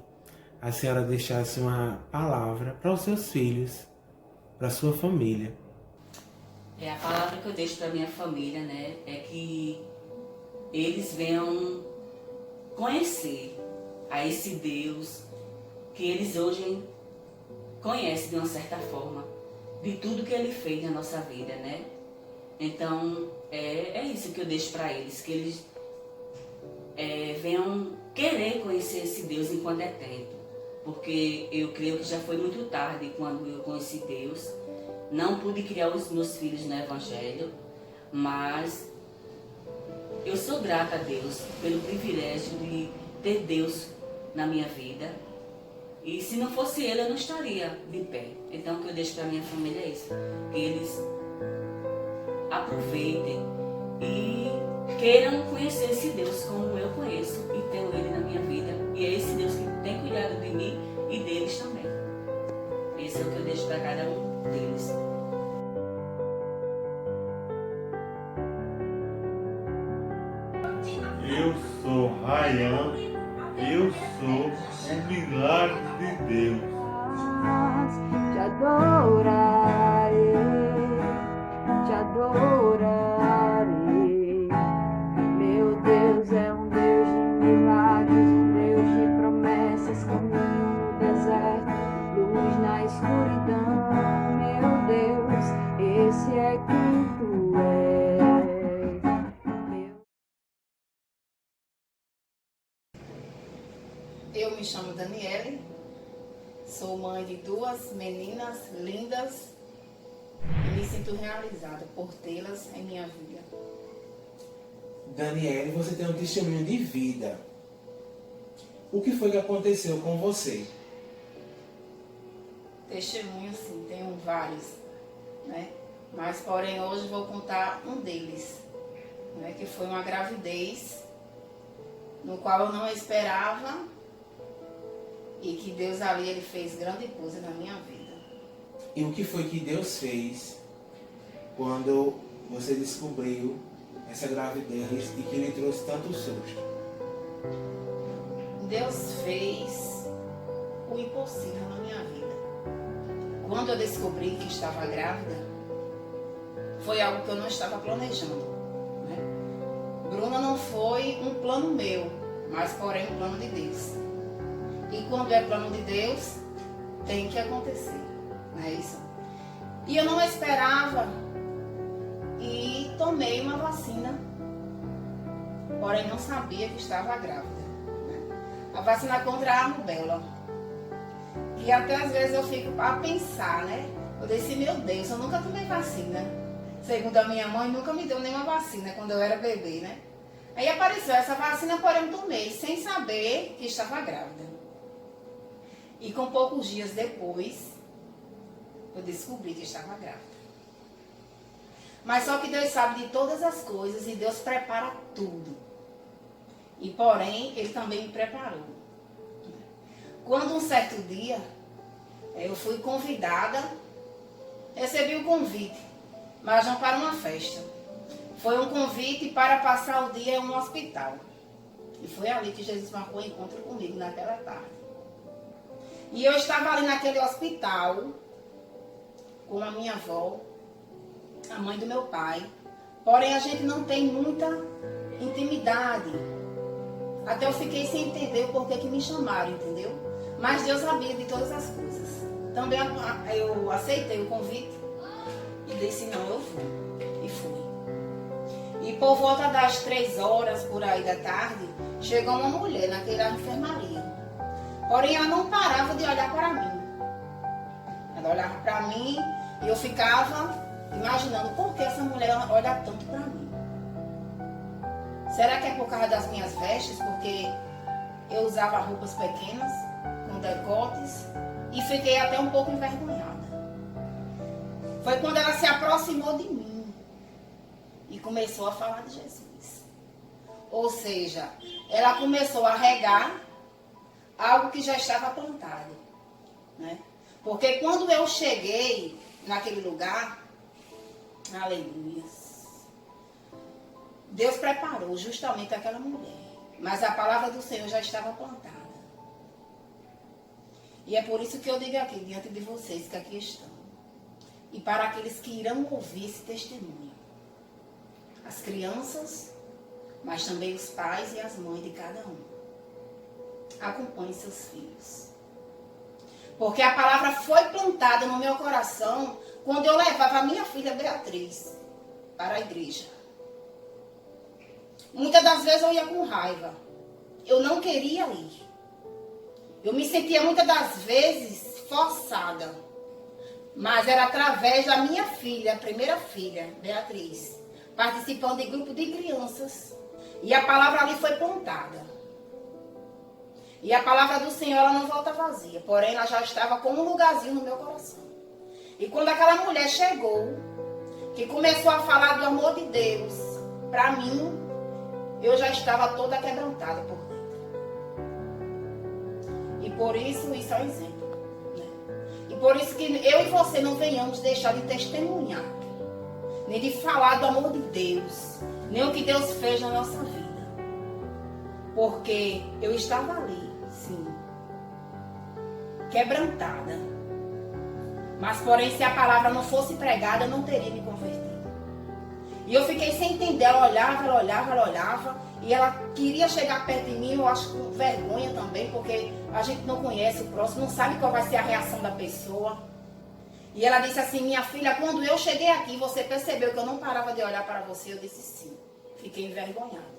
a senhora deixasse uma palavra para os seus filhos, para a sua família. A palavra que eu deixo para minha família, né, é que eles venham conhecer a esse Deus que eles hoje conhecem de uma certa forma, de tudo que Ele fez na nossa vida, né? Então, é isso que eu deixo para eles, que eles venham querer conhecer esse Deus enquanto é tempo. Porque eu creio que já foi muito tarde quando eu conheci Deus. Não pude criar os meus filhos no Evangelho, mas eu sou grata a Deus pelo privilégio de ter Deus na minha vida. E se não fosse Ele, eu não estaria de pé. Então o que eu deixo para minha família é isso. Que eles aproveitem e queiram conhecer esse Deus como eu conheço e tenho Ele na minha vida. E é esse Deus que tem cuidado de mim e deles também. Esse é o que eu deixo para cada um deles. Eu sou Ryan, eu sou o milagre de Deus. Te adorarei, te adorarei. Meu Deus é um Deus de milagres, um Deus de promessas, caminho no deserto, luz na escuridão. Meu Deus, esse é quem tu és. Eu me chamo Daniele, sou mãe de 2 meninas lindas e me sinto realizada por tê-las em minha vida. Daniele, você tem um testemunho de vida. O que foi que aconteceu com você? Testemunhos, sim, tenho vários, né? Mas, porém, hoje vou contar um deles, né? Que foi uma gravidez no qual eu não esperava E que Deus ali, Ele fez grande coisa na minha vida. E o que foi que Deus fez quando você descobriu essa gravidez e que lhe trouxe tanto susto? Deus fez o impossível na minha vida. Quando eu descobri que estava grávida, foi algo que eu não estava planejando, né? Bruna não foi um plano meu, mas porém um plano de Deus. E quando é plano de Deus, tem que acontecer, não é isso? E eu não esperava e tomei uma vacina, porém não sabia que estava grávida. A vacina contra a rubéola. E até às vezes eu fico a pensar, né? Eu disse, meu Deus, eu nunca tomei vacina. Segundo a minha mãe, nunca me deu nenhuma vacina quando eu era bebê, né? Aí apareceu essa vacina, porém eu tomei, sem saber que estava grávida. E com poucos dias depois, eu descobri que estava grávida. Mas só que Deus sabe de todas as coisas e Deus prepara tudo. E porém, Ele também me preparou. Quando um certo dia, eu fui convidada, recebi o convite, mas não para uma festa. Foi um convite para passar o dia em um hospital. E foi ali que Jesus marcou o encontro comigo naquela tarde. E eu estava ali naquele hospital, com a minha avó, a mãe do meu pai. Porém, a gente não tem muita intimidade. Até eu fiquei sem entender o porquê que me chamaram, entendeu? Mas Deus sabia de todas as coisas. Também eu aceitei o convite e disse, não, eu vou. E fui. E por volta das 3 horas, por aí da tarde, chegou uma mulher naquela enfermaria. Porém, ela não parava de olhar para mim. Ela olhava para mim e eu ficava imaginando por que essa mulher olha tanto para mim. Será que é por causa das minhas vestes? Porque eu usava roupas pequenas, com decotes, e fiquei até um pouco envergonhada. Foi quando ela se aproximou de mim e começou a falar de Jesus. Ou seja, ela começou a regar algo que já estava plantado, né? Porque quando eu cheguei naquele lugar, aleluia, Deus preparou justamente aquela mulher. Mas a palavra do Senhor já estava plantada. E é por isso que eu digo aqui, diante de vocês que aqui estão. E para aqueles que irão ouvir esse testemunho. As crianças, mas também os pais e as mães de cada um. Acompanhe seus filhos. Porque a palavra foi plantada no meu coração quando eu levava a minha filha Beatriz para a igreja. Muitas das vezes eu ia com raiva. Eu não queria ir. Eu me sentia muitas das vezes forçada. Mas era através da minha filha, a primeira filha, Beatriz, participando de grupo de crianças. E a palavra ali foi plantada. E a palavra do Senhor, ela não volta vazia. Porém, ela já estava com um lugarzinho no meu coração. E quando aquela mulher chegou, que começou a falar do amor de Deus para mim, eu já estava toda quebrantada por dentro. E por isso é um exemplo. Né? E por isso que eu e você não venhamos deixar de testemunhar, nem de falar do amor de Deus, nem o que Deus fez na nossa vida. Porque eu estava ali, sim, quebrantada. Mas porém, se a palavra não fosse pregada, eu não teria me convertido. E eu fiquei sem entender, ela olhava, e ela queria chegar perto de mim, eu acho com vergonha também, porque a gente não conhece o próximo, não sabe qual vai ser a reação da pessoa. E ela disse assim, minha filha, quando eu cheguei aqui, você percebeu que eu não parava de olhar para você? Eu disse sim, fiquei envergonhada.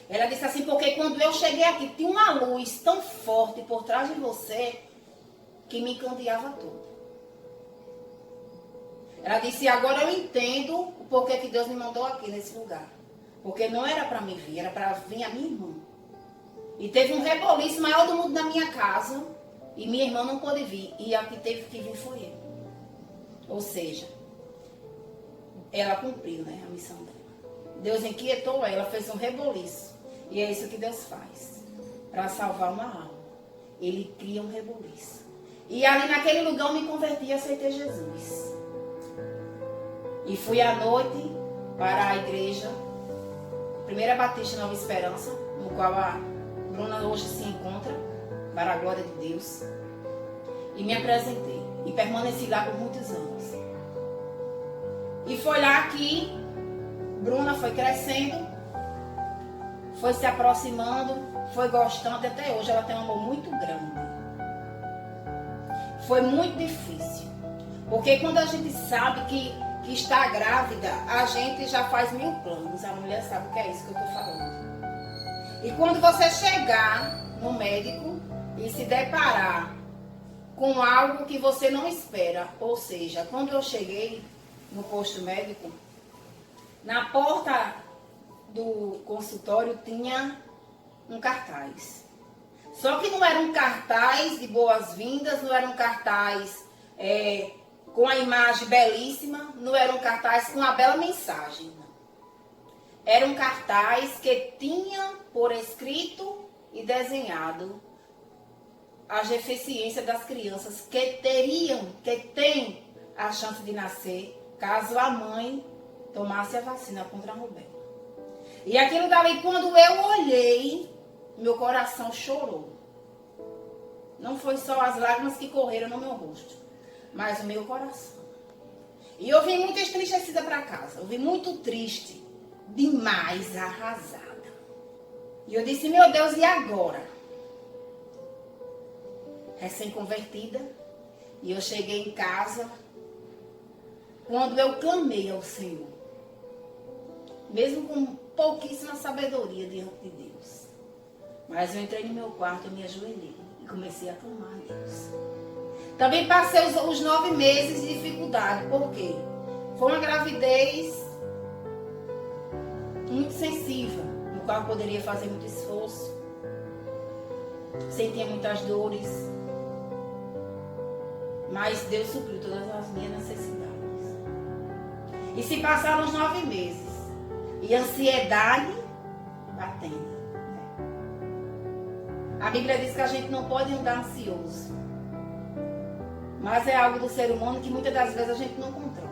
Ela disse assim, porque quando eu cheguei aqui, tinha uma luz tão forte por trás de você, que me encandeava toda. Ela disse, agora eu entendo o porquê que Deus me mandou aqui nesse lugar. Porque não era para me vir, era para vir a minha irmã. E teve um reboliço maior do mundo na minha casa. E minha irmã não pôde vir. E a que teve que vir foi eu. Ou seja, ela cumpriu, né, a missão dela. Deus inquietou ela, fez um reboliço. E é isso que Deus faz. Para salvar uma alma. ele cria um rebuliço. E ali naquele lugar eu me converti e aceitei Jesus. E fui à noite para a igreja, Primeira Batista Nova Esperança, no qual a Bruna hoje se encontra, para a glória de Deus. E me apresentei. E permaneci lá por muitos anos. E foi lá que Bruna foi crescendo, foi se aproximando, foi gostando, até hoje ela tem um amor muito grande. Foi muito difícil, porque quando a gente sabe que está grávida, a gente já faz 1000 planos, a mulher sabe o que é isso que eu estou falando. E quando você chegar no médico e se deparar com algo que você não espera, ou seja, quando eu cheguei no posto médico, na porta do consultório tinha um cartaz. Só que não era um cartaz de boas-vindas, não era um cartaz com a imagem belíssima, não era um cartaz com uma bela mensagem. Não. Era um cartaz que tinha por escrito e desenhado as deficiências das crianças que têm a chance de nascer caso a mãe tomasse a vacina contra a rubéola. E aquilo dali, quando eu olhei, meu coração chorou. Não foi só as lágrimas que correram no meu rosto, mas o meu coração. E eu vim muito entristecida para casa. Eu vim muito triste, demais, arrasada. E eu disse, meu Deus, e agora? Recém-convertida. E eu cheguei em casa, quando eu clamei ao Senhor, mesmo com pouquíssima sabedoria diante de Deus. Mas eu entrei no meu quarto, eu me ajoelhei e comecei a clamar a Deus. Também passei os 9 meses de dificuldade. Por quê? Foi uma gravidez muito sensível, no qual eu poderia fazer muito esforço. Sentia muitas dores. Mas Deus supriu todas as minhas necessidades. E se passaram os 9 meses. E ansiedade batendo. A Bíblia diz que a gente não pode andar ansioso. Mas é algo do ser humano que muitas das vezes a gente não controla.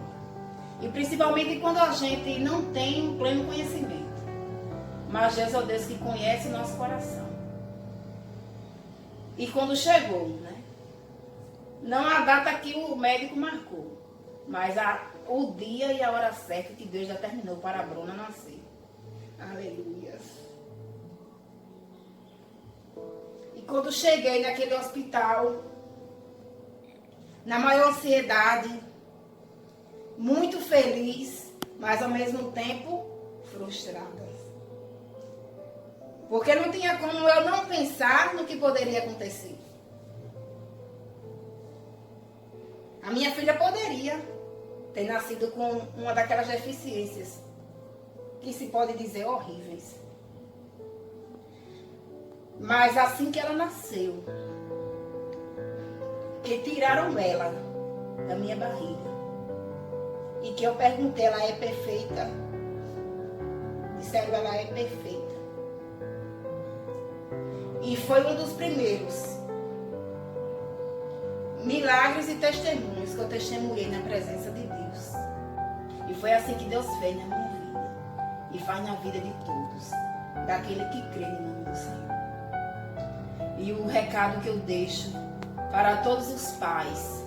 E principalmente quando a gente não tem um pleno conhecimento. Mas Deus é o Deus que conhece o nosso coração. E quando chegou, né? Não a data que o médico marcou, mas o dia e a hora certa que Deus determinou para a Bruna nascer. Aleluia. E quando cheguei naquele hospital, na maior ansiedade, muito feliz, mas ao mesmo tempo frustrada. Porque não tinha como eu não pensar no que poderia acontecer. A minha filha poderia ter nascido com uma daquelas deficiências que se pode dizer horríveis. Mas assim que ela nasceu, que tiraram ela da minha barriga e que eu perguntei, ela é perfeita? Disseram, ela é perfeita. E foi um dos primeiros milagres e testemunhos que eu testemunhei na presença de Deus. E foi assim que Deus fez na minha vida. E faz na vida de todos, daquele que crê no nome do Senhor. E o recado que eu deixo para todos os pais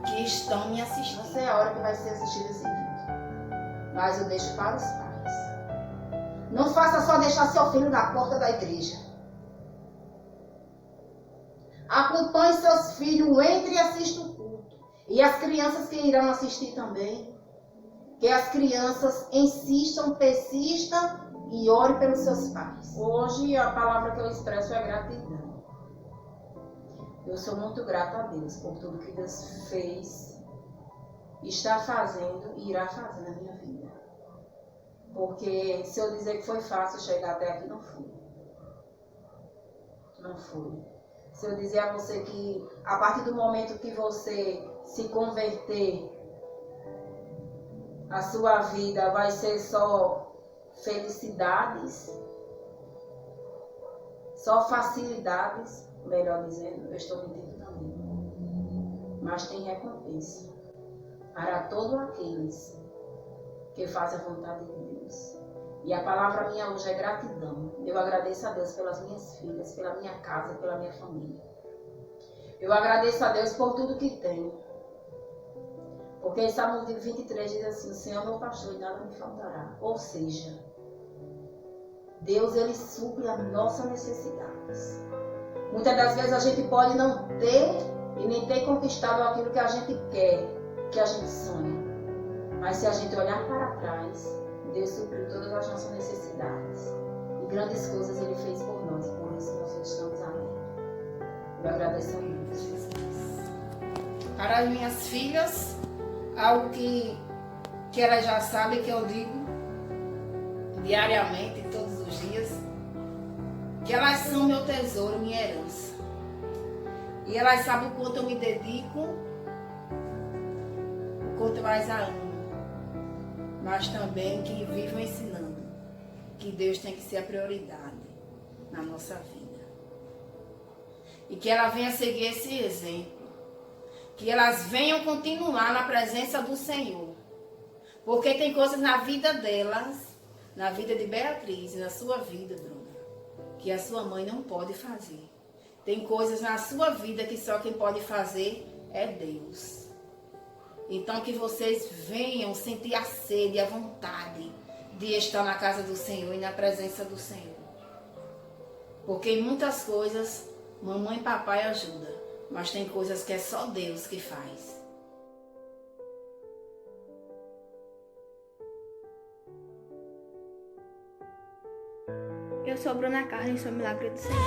que estão me assistindo. Não sei a hora que vai ser assistido esse vídeo, mas eu deixo para os pais. Não faça só deixar seu filho na porta da igreja. Acompanhe seus filhos, entre e assista o culto. E as crianças que irão assistir também. Que as crianças insistam, persistam e orem pelos seus pais. Hoje a palavra que eu expresso é gratidão. Eu sou muito grata a Deus por tudo que Deus fez, está fazendo e irá fazer na minha vida. Porque se eu dizer que foi fácil chegar até aqui, não foi. Não foi. Se eu dizer a você que a partir do momento que você se converter, a sua vida vai ser só felicidades, só facilidades, melhor dizendo, eu estou mentindo também. Mas tem recompensa para todos aqueles que fazem a vontade de Deus. E a palavra minha hoje é gratidão. Eu agradeço a Deus pelas minhas filhas, pela minha casa, pela minha família. Eu agradeço a Deus por tudo que tenho. Porque em Salmo 23 diz assim: o Senhor é meu pastor e nada me faltará. Ou seja, Deus, Ele supre as nossas necessidades. Muitas das vezes a gente pode não ter e nem ter conquistado aquilo que a gente quer, que a gente sonha. Mas se a gente olhar para trás, Deus supriu todas as nossas necessidades. E grandes coisas Ele fez por nós. Por isso nós estamos alegres. Eu agradeço a Deus. Para as minhas filhas, algo que elas já sabem, que eu digo diariamente, todos os dias, que elas são meu tesouro, minha herança. E elas sabem o quanto eu me dedico, o quanto mais a amo. Mas também que vivam ensinando que Deus tem que ser a prioridade na nossa vida. E que ela venha seguir esse exemplo. Que elas venham continuar na presença do Senhor. Porque tem coisas na vida delas, na vida de Beatriz e na sua vida, Bruna, que a sua mãe não pode fazer. Tem coisas na sua vida que só quem pode fazer é Deus. Então que vocês venham sentir a sede e a vontade de estar na casa do Senhor e na presença do Senhor. Porque em muitas coisas, mamãe e papai ajudam, mas tem coisas que é só Deus que faz. Eu sou Bruna Carlos e sou Milagre do Senhor.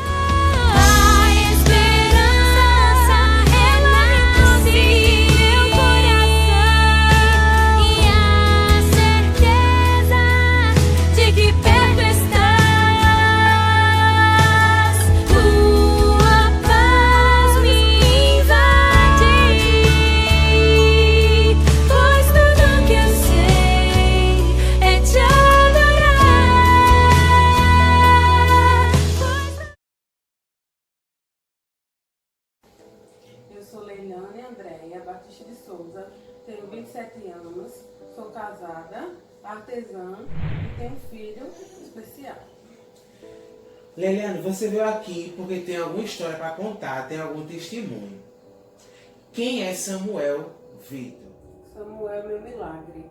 Batista de Souza, tenho 27 anos, sou casada, artesã e tenho um filho especial. Leliane, você veio aqui porque tem alguma história para contar, tem algum testemunho. Quem é Samuel Vitor? Samuel é meu milagre.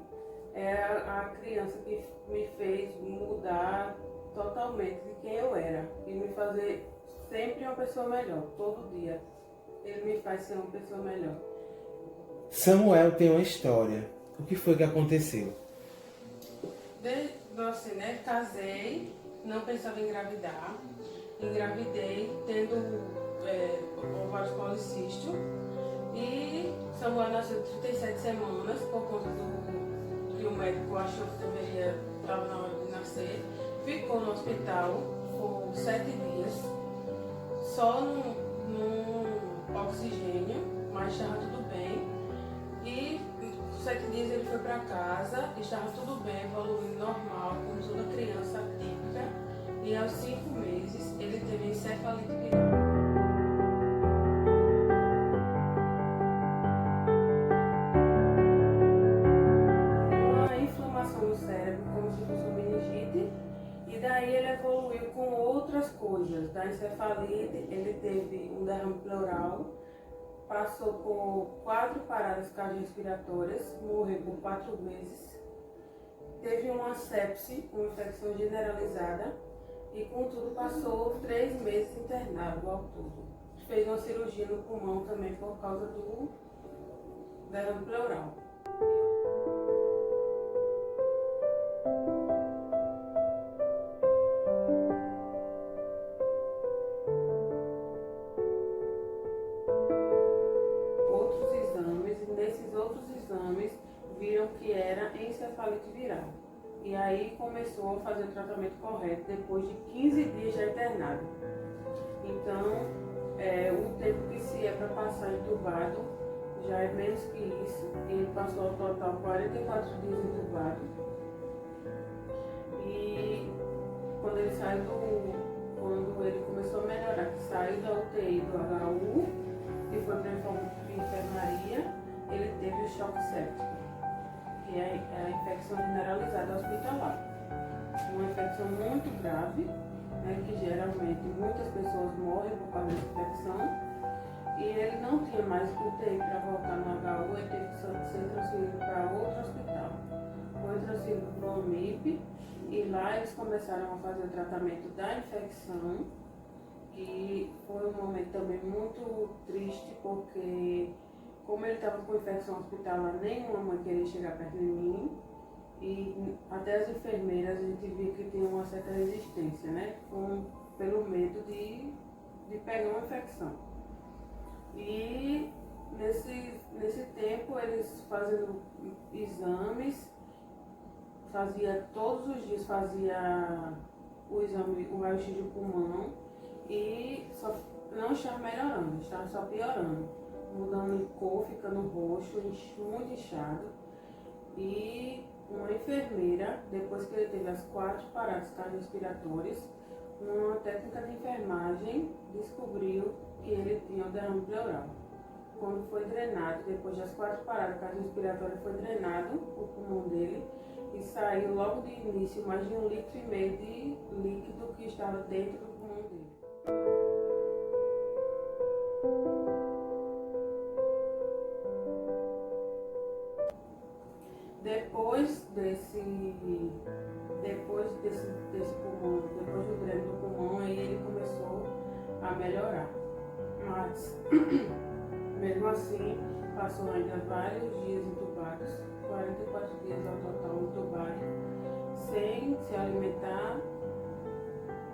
É a criança que me fez mudar totalmente de quem eu era e me fazer sempre uma pessoa melhor, todo dia. Ele me faz ser uma pessoa melhor. Samuel tem uma história. O que foi que aconteceu? Assim, né? Casei, não pensava em engravidar. Engravidei, tendo ovários policístico. E Samuel nasceu 37 semanas, por conta do que o médico achou que estava na hora de nascer. Ficou no hospital por 7 dias, só no oxigênio, mas estava tudo bem. E 7 dias ele foi para casa, estava tudo bem, evoluindo normal, como toda criança típica. E aos 5 meses ele teve encefalite viral. Uma inflamação no cérebro, como se fosse uma meningite. E daí ele evoluiu com outras coisas. Da encefalite ele teve um derrame pleural. Passou por 4 paradas cardiorrespiratórias, morreu por 4 meses. Teve uma sepse, uma infecção generalizada, e contudo passou 3 meses internado ao todo. Fez uma cirurgia no pulmão também por causa do derrame pleural. Viram que era encefalite viral. E aí começou a fazer o tratamento correto depois de 15 dias já internado. Então, o tempo que se é para passar entubado já é menos que isso. Ele passou ao total 44 dias entubado. E quando ele sai quando ele começou a melhorar, que saiu da UTI do HU e foi para a enfermaria, ele teve o choque séptico, que é a infecção generalizada hospitalar. Uma infecção muito grave, né, que geralmente muitas pessoas morrem por causa dessa infecção. E ele não tinha mais UTI para voltar no HU, ele teve que ser transferido para outro hospital. Foi transferido para o UMIP e lá eles começaram a fazer o tratamento da infecção. E foi um momento também muito triste, porque como ele estava com infecção hospitalar, nenhuma mãe queria chegar perto de mim. E até as enfermeiras a gente via que tinha uma certa resistência, né? Pelo medo de pegar uma infecção. E nesse tempo eles fazendo exames, todos os dias fazia o exame, o raio-x de pulmão e não estava melhorando, estava só piorando, mudando de cor, ficando roxo, muito inchado. E uma enfermeira, depois que ele teve as 4 paradas cardiorrespiratórias, uma técnica de enfermagem descobriu que ele tinha um derrame pleural. Quando foi drenado, depois das 4 paradas cardiorrespiratórias, foi drenado o pulmão dele e saiu logo de início mais de 1,5 litro de líquido que estava dentro do pulmão dele. Depois desse pulmão, depois do dreno do pulmão, aí ele começou a melhorar. Mas, mesmo assim, passou ainda vários dias entubados, 44 dias ao total entubado, sem se alimentar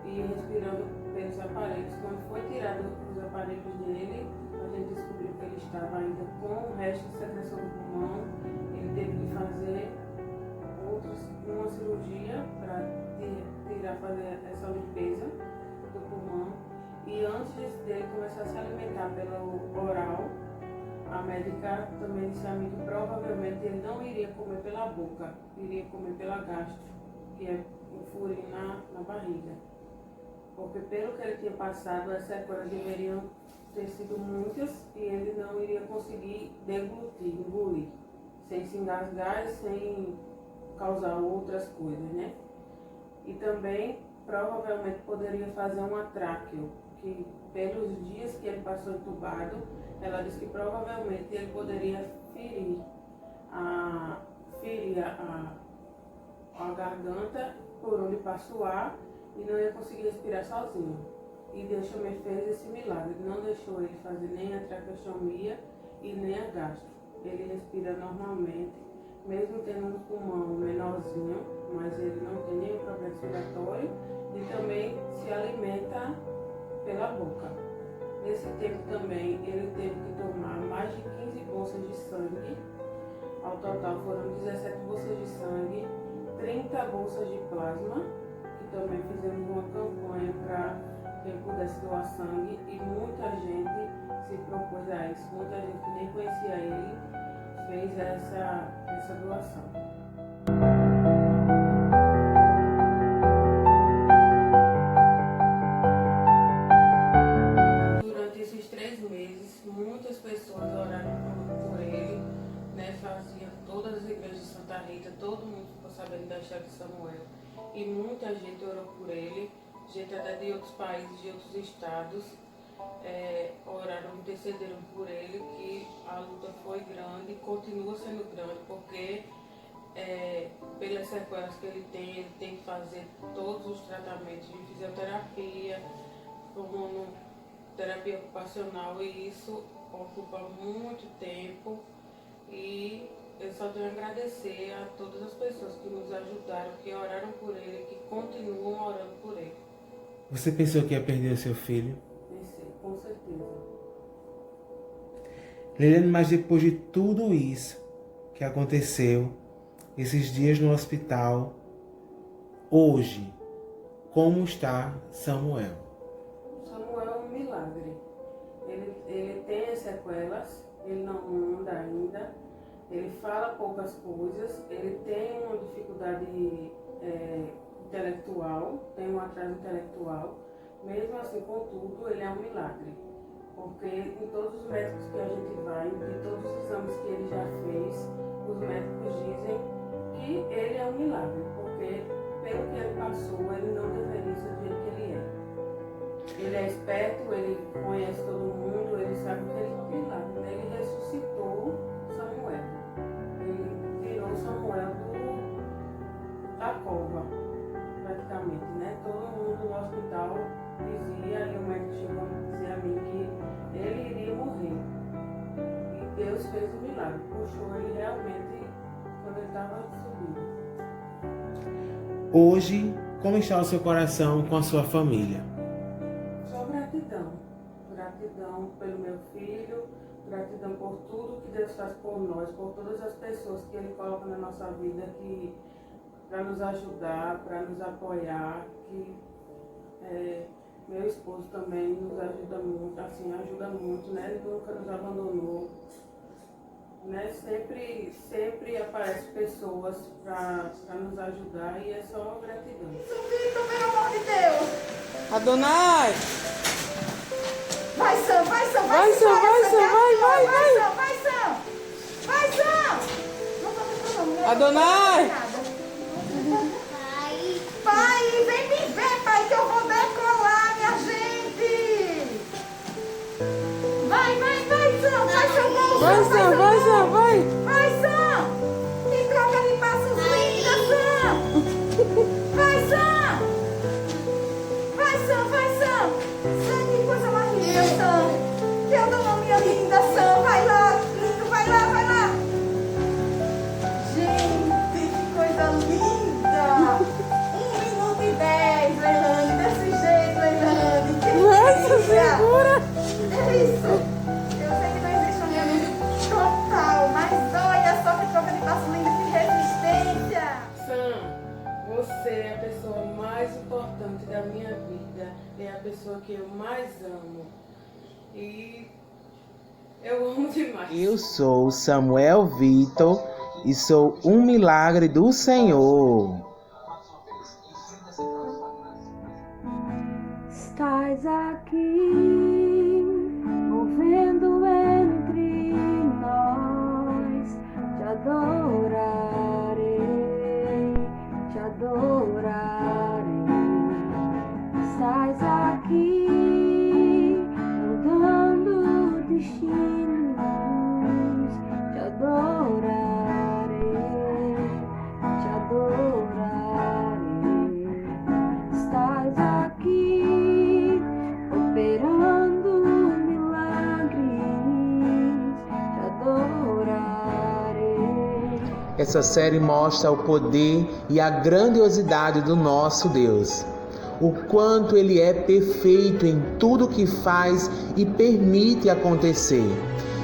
e respirando pelos aparelhos. Quando foi tirado os aparelhos dele, a gente descobriu que ele estava ainda com o resto de secreção do pulmão. Ele teve que fazer uma cirurgia para fazer essa limpeza do pulmão. E antes dele começar a se alimentar pelo oral, a médica também disse a mim que provavelmente ele não iria comer pela boca, iria comer pela gastro, que é um furinho na barriga. Porque pelo que ele tinha passado, as sequelas deveriam ter sido muitas e ele não iria conseguir deglutir, engolir, sem se engasgar e sem causar outras coisas, né? E também provavelmente poderia fazer um tráqueo, que pelos dias que ele passou entubado, ela disse que provavelmente ele poderia ferir a garganta por onde passa o ar e não ia conseguir respirar sozinho. E Deus também fez esse milagre, não deixou ele fazer nem a traqueostomia e nem a gastro. Ele respira normalmente, mesmo tendo um pulmão menorzinho, mas ele não tem nenhum problema respiratório e também se alimenta pela boca. Nesse tempo também ele teve que tomar mais de 15 bolsas de sangue. Ao total foram 17 bolsas de sangue, 30 bolsas de plasma, que também fizemos uma campanha para quem pudesse doar sangue e muita gente se propôs a isso, muita gente que nem conhecia ele fez essa doação. Durante esses 3 meses, muitas pessoas oraram por ele, né? Faziam todas as igrejas de Santa Rita, todo mundo ficou sabendo da história de Samuel. E muita gente orou por ele, gente até de outros países, de outros estados, oraram, intercederam por ele, que a luta foi grande e continua sendo grande, porque pelas sequelas que ele tem que fazer todos os tratamentos de fisioterapia, como terapia ocupacional, e isso ocupa muito tempo. E eu só tenho a agradecer a todas as pessoas que nos ajudaram, que oraram por ele, que continuam orando por ele. Você pensou que ia perder o seu filho? Pensei, com certeza. Liliane, mas depois de tudo isso que aconteceu, esses dias no hospital, hoje, como está Samuel? Samuel é um milagre. Ele tem as sequelas, ele não anda ainda, ele fala poucas coisas, ele tem uma dificuldade intelectual, tem um atraso intelectual, mesmo assim, contudo, ele é um milagre. Porque em todos os médicos que a gente vai, de todos os exames que ele já fez, os médicos dizem que ele é um milagre. Porque pelo que ele passou, ele não deveria ser do jeito que ele é. Ele é esperto, ele conhece todo mundo, ele sabe o que ele fez lá. Ele ressuscitou Samuel. Ele tirou Samuel da cova, praticamente, né? Todo mundo no hospital dizia, e o médico chegou a dizer a mim que ele iria morrer. E Deus fez um milagre, puxou ele realmente quando ele estava subindo. Hoje, como está o seu coração com a sua família? Só gratidão. Gratidão pelo meu filho, gratidão por tudo que Deus faz por nós, por todas as pessoas que Ele coloca na nossa vida para nos ajudar, para nos apoiar, que meu esposo também nos ajuda muito, assim, ajuda muito, né? Ele nunca nos abandonou. Né? Sempre aparecem pessoas para nos ajudar e é só gratidão. Vitor, pelo amor de Deus! Adonai! Vai, Sam, vai, Sam, vai, Vai, Sam, Sam, vai, Sam, vai! Sam, vai, Sam! Vai, Sam! Não tô tentando, não. Adonai! Pai, vem me ver, pai, que eu vou decolar, minha gente! Vai, Sam, vai, Sam, Vai, Sam, vai, Sam, vai! Vai, Sam! Que troca de passos linda, Sam! Vai, Sam! Vai, Sam! Sam, que coisa mais linda, Sam! Que eu dou minha linda, Sam! Vai lá, lindo, vai lá! Gente, que coisa linda! 1 minuto e 10, Leilane, desse jeito, Leilane! Que Nossa, delícia! segura! É isso! Eu sei que não existe um limite total, mas olha só que troca de passo linda, que resistência! Sam, você é a pessoa mais importante da minha vida, é a pessoa que eu mais amo. E eu amo demais. Eu sou Samuel Vitor e sou um milagre do Senhor. Estás aqui, movendo entre nós, te adorarei, te adorarei. Estás aqui, mudando destinos, te adorarei, te adorarei. Estás aqui, operando milagres, te adorarei. Essa série mostra o poder e a grandiosidade do nosso Deus. O quanto Ele é perfeito em tudo que faz e permite acontecer.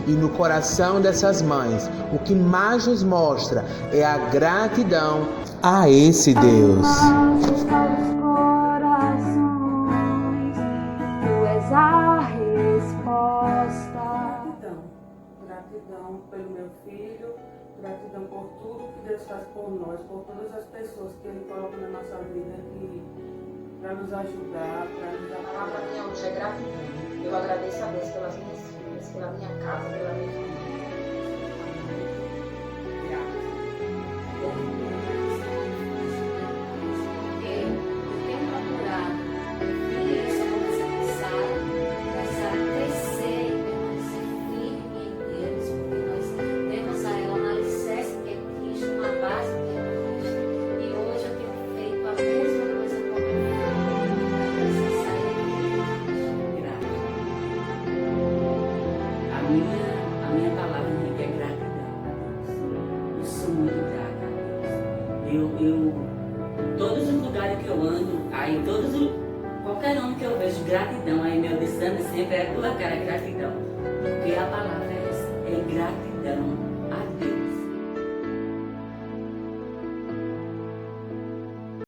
E no coração dessas mães, o que mais nos mostra é a gratidão a esse Deus. Nossos corações, tu és a resposta. Gratidão pelo meu filho, gratidão por tudo que Deus faz por nós, por todas as pessoas que Ele coloca na nossa vida para nos ajudar, para nos A palavra minha hoje é gratidão. Eu agradeço a Deus pelas minhas filhas, pela minha casa, pela minha família. Eu tenho procurado vir essa conversa essa crescer e permanecer firme em Deus, porque nós temos a ela um alicerce que é Cristo, uma base que é Cristo. E hoje eu tenho feito a mesma coisa com a minha filha, Grata. A minha palavra é gratidão a Deus. Eu sou muito grata a Deus. Todos os lugares que eu ando, aí qualquer um que eu vejo gratidão, aí meu destino sempre é tua cara, gratidão. Porque a palavra é essa, é gratidão.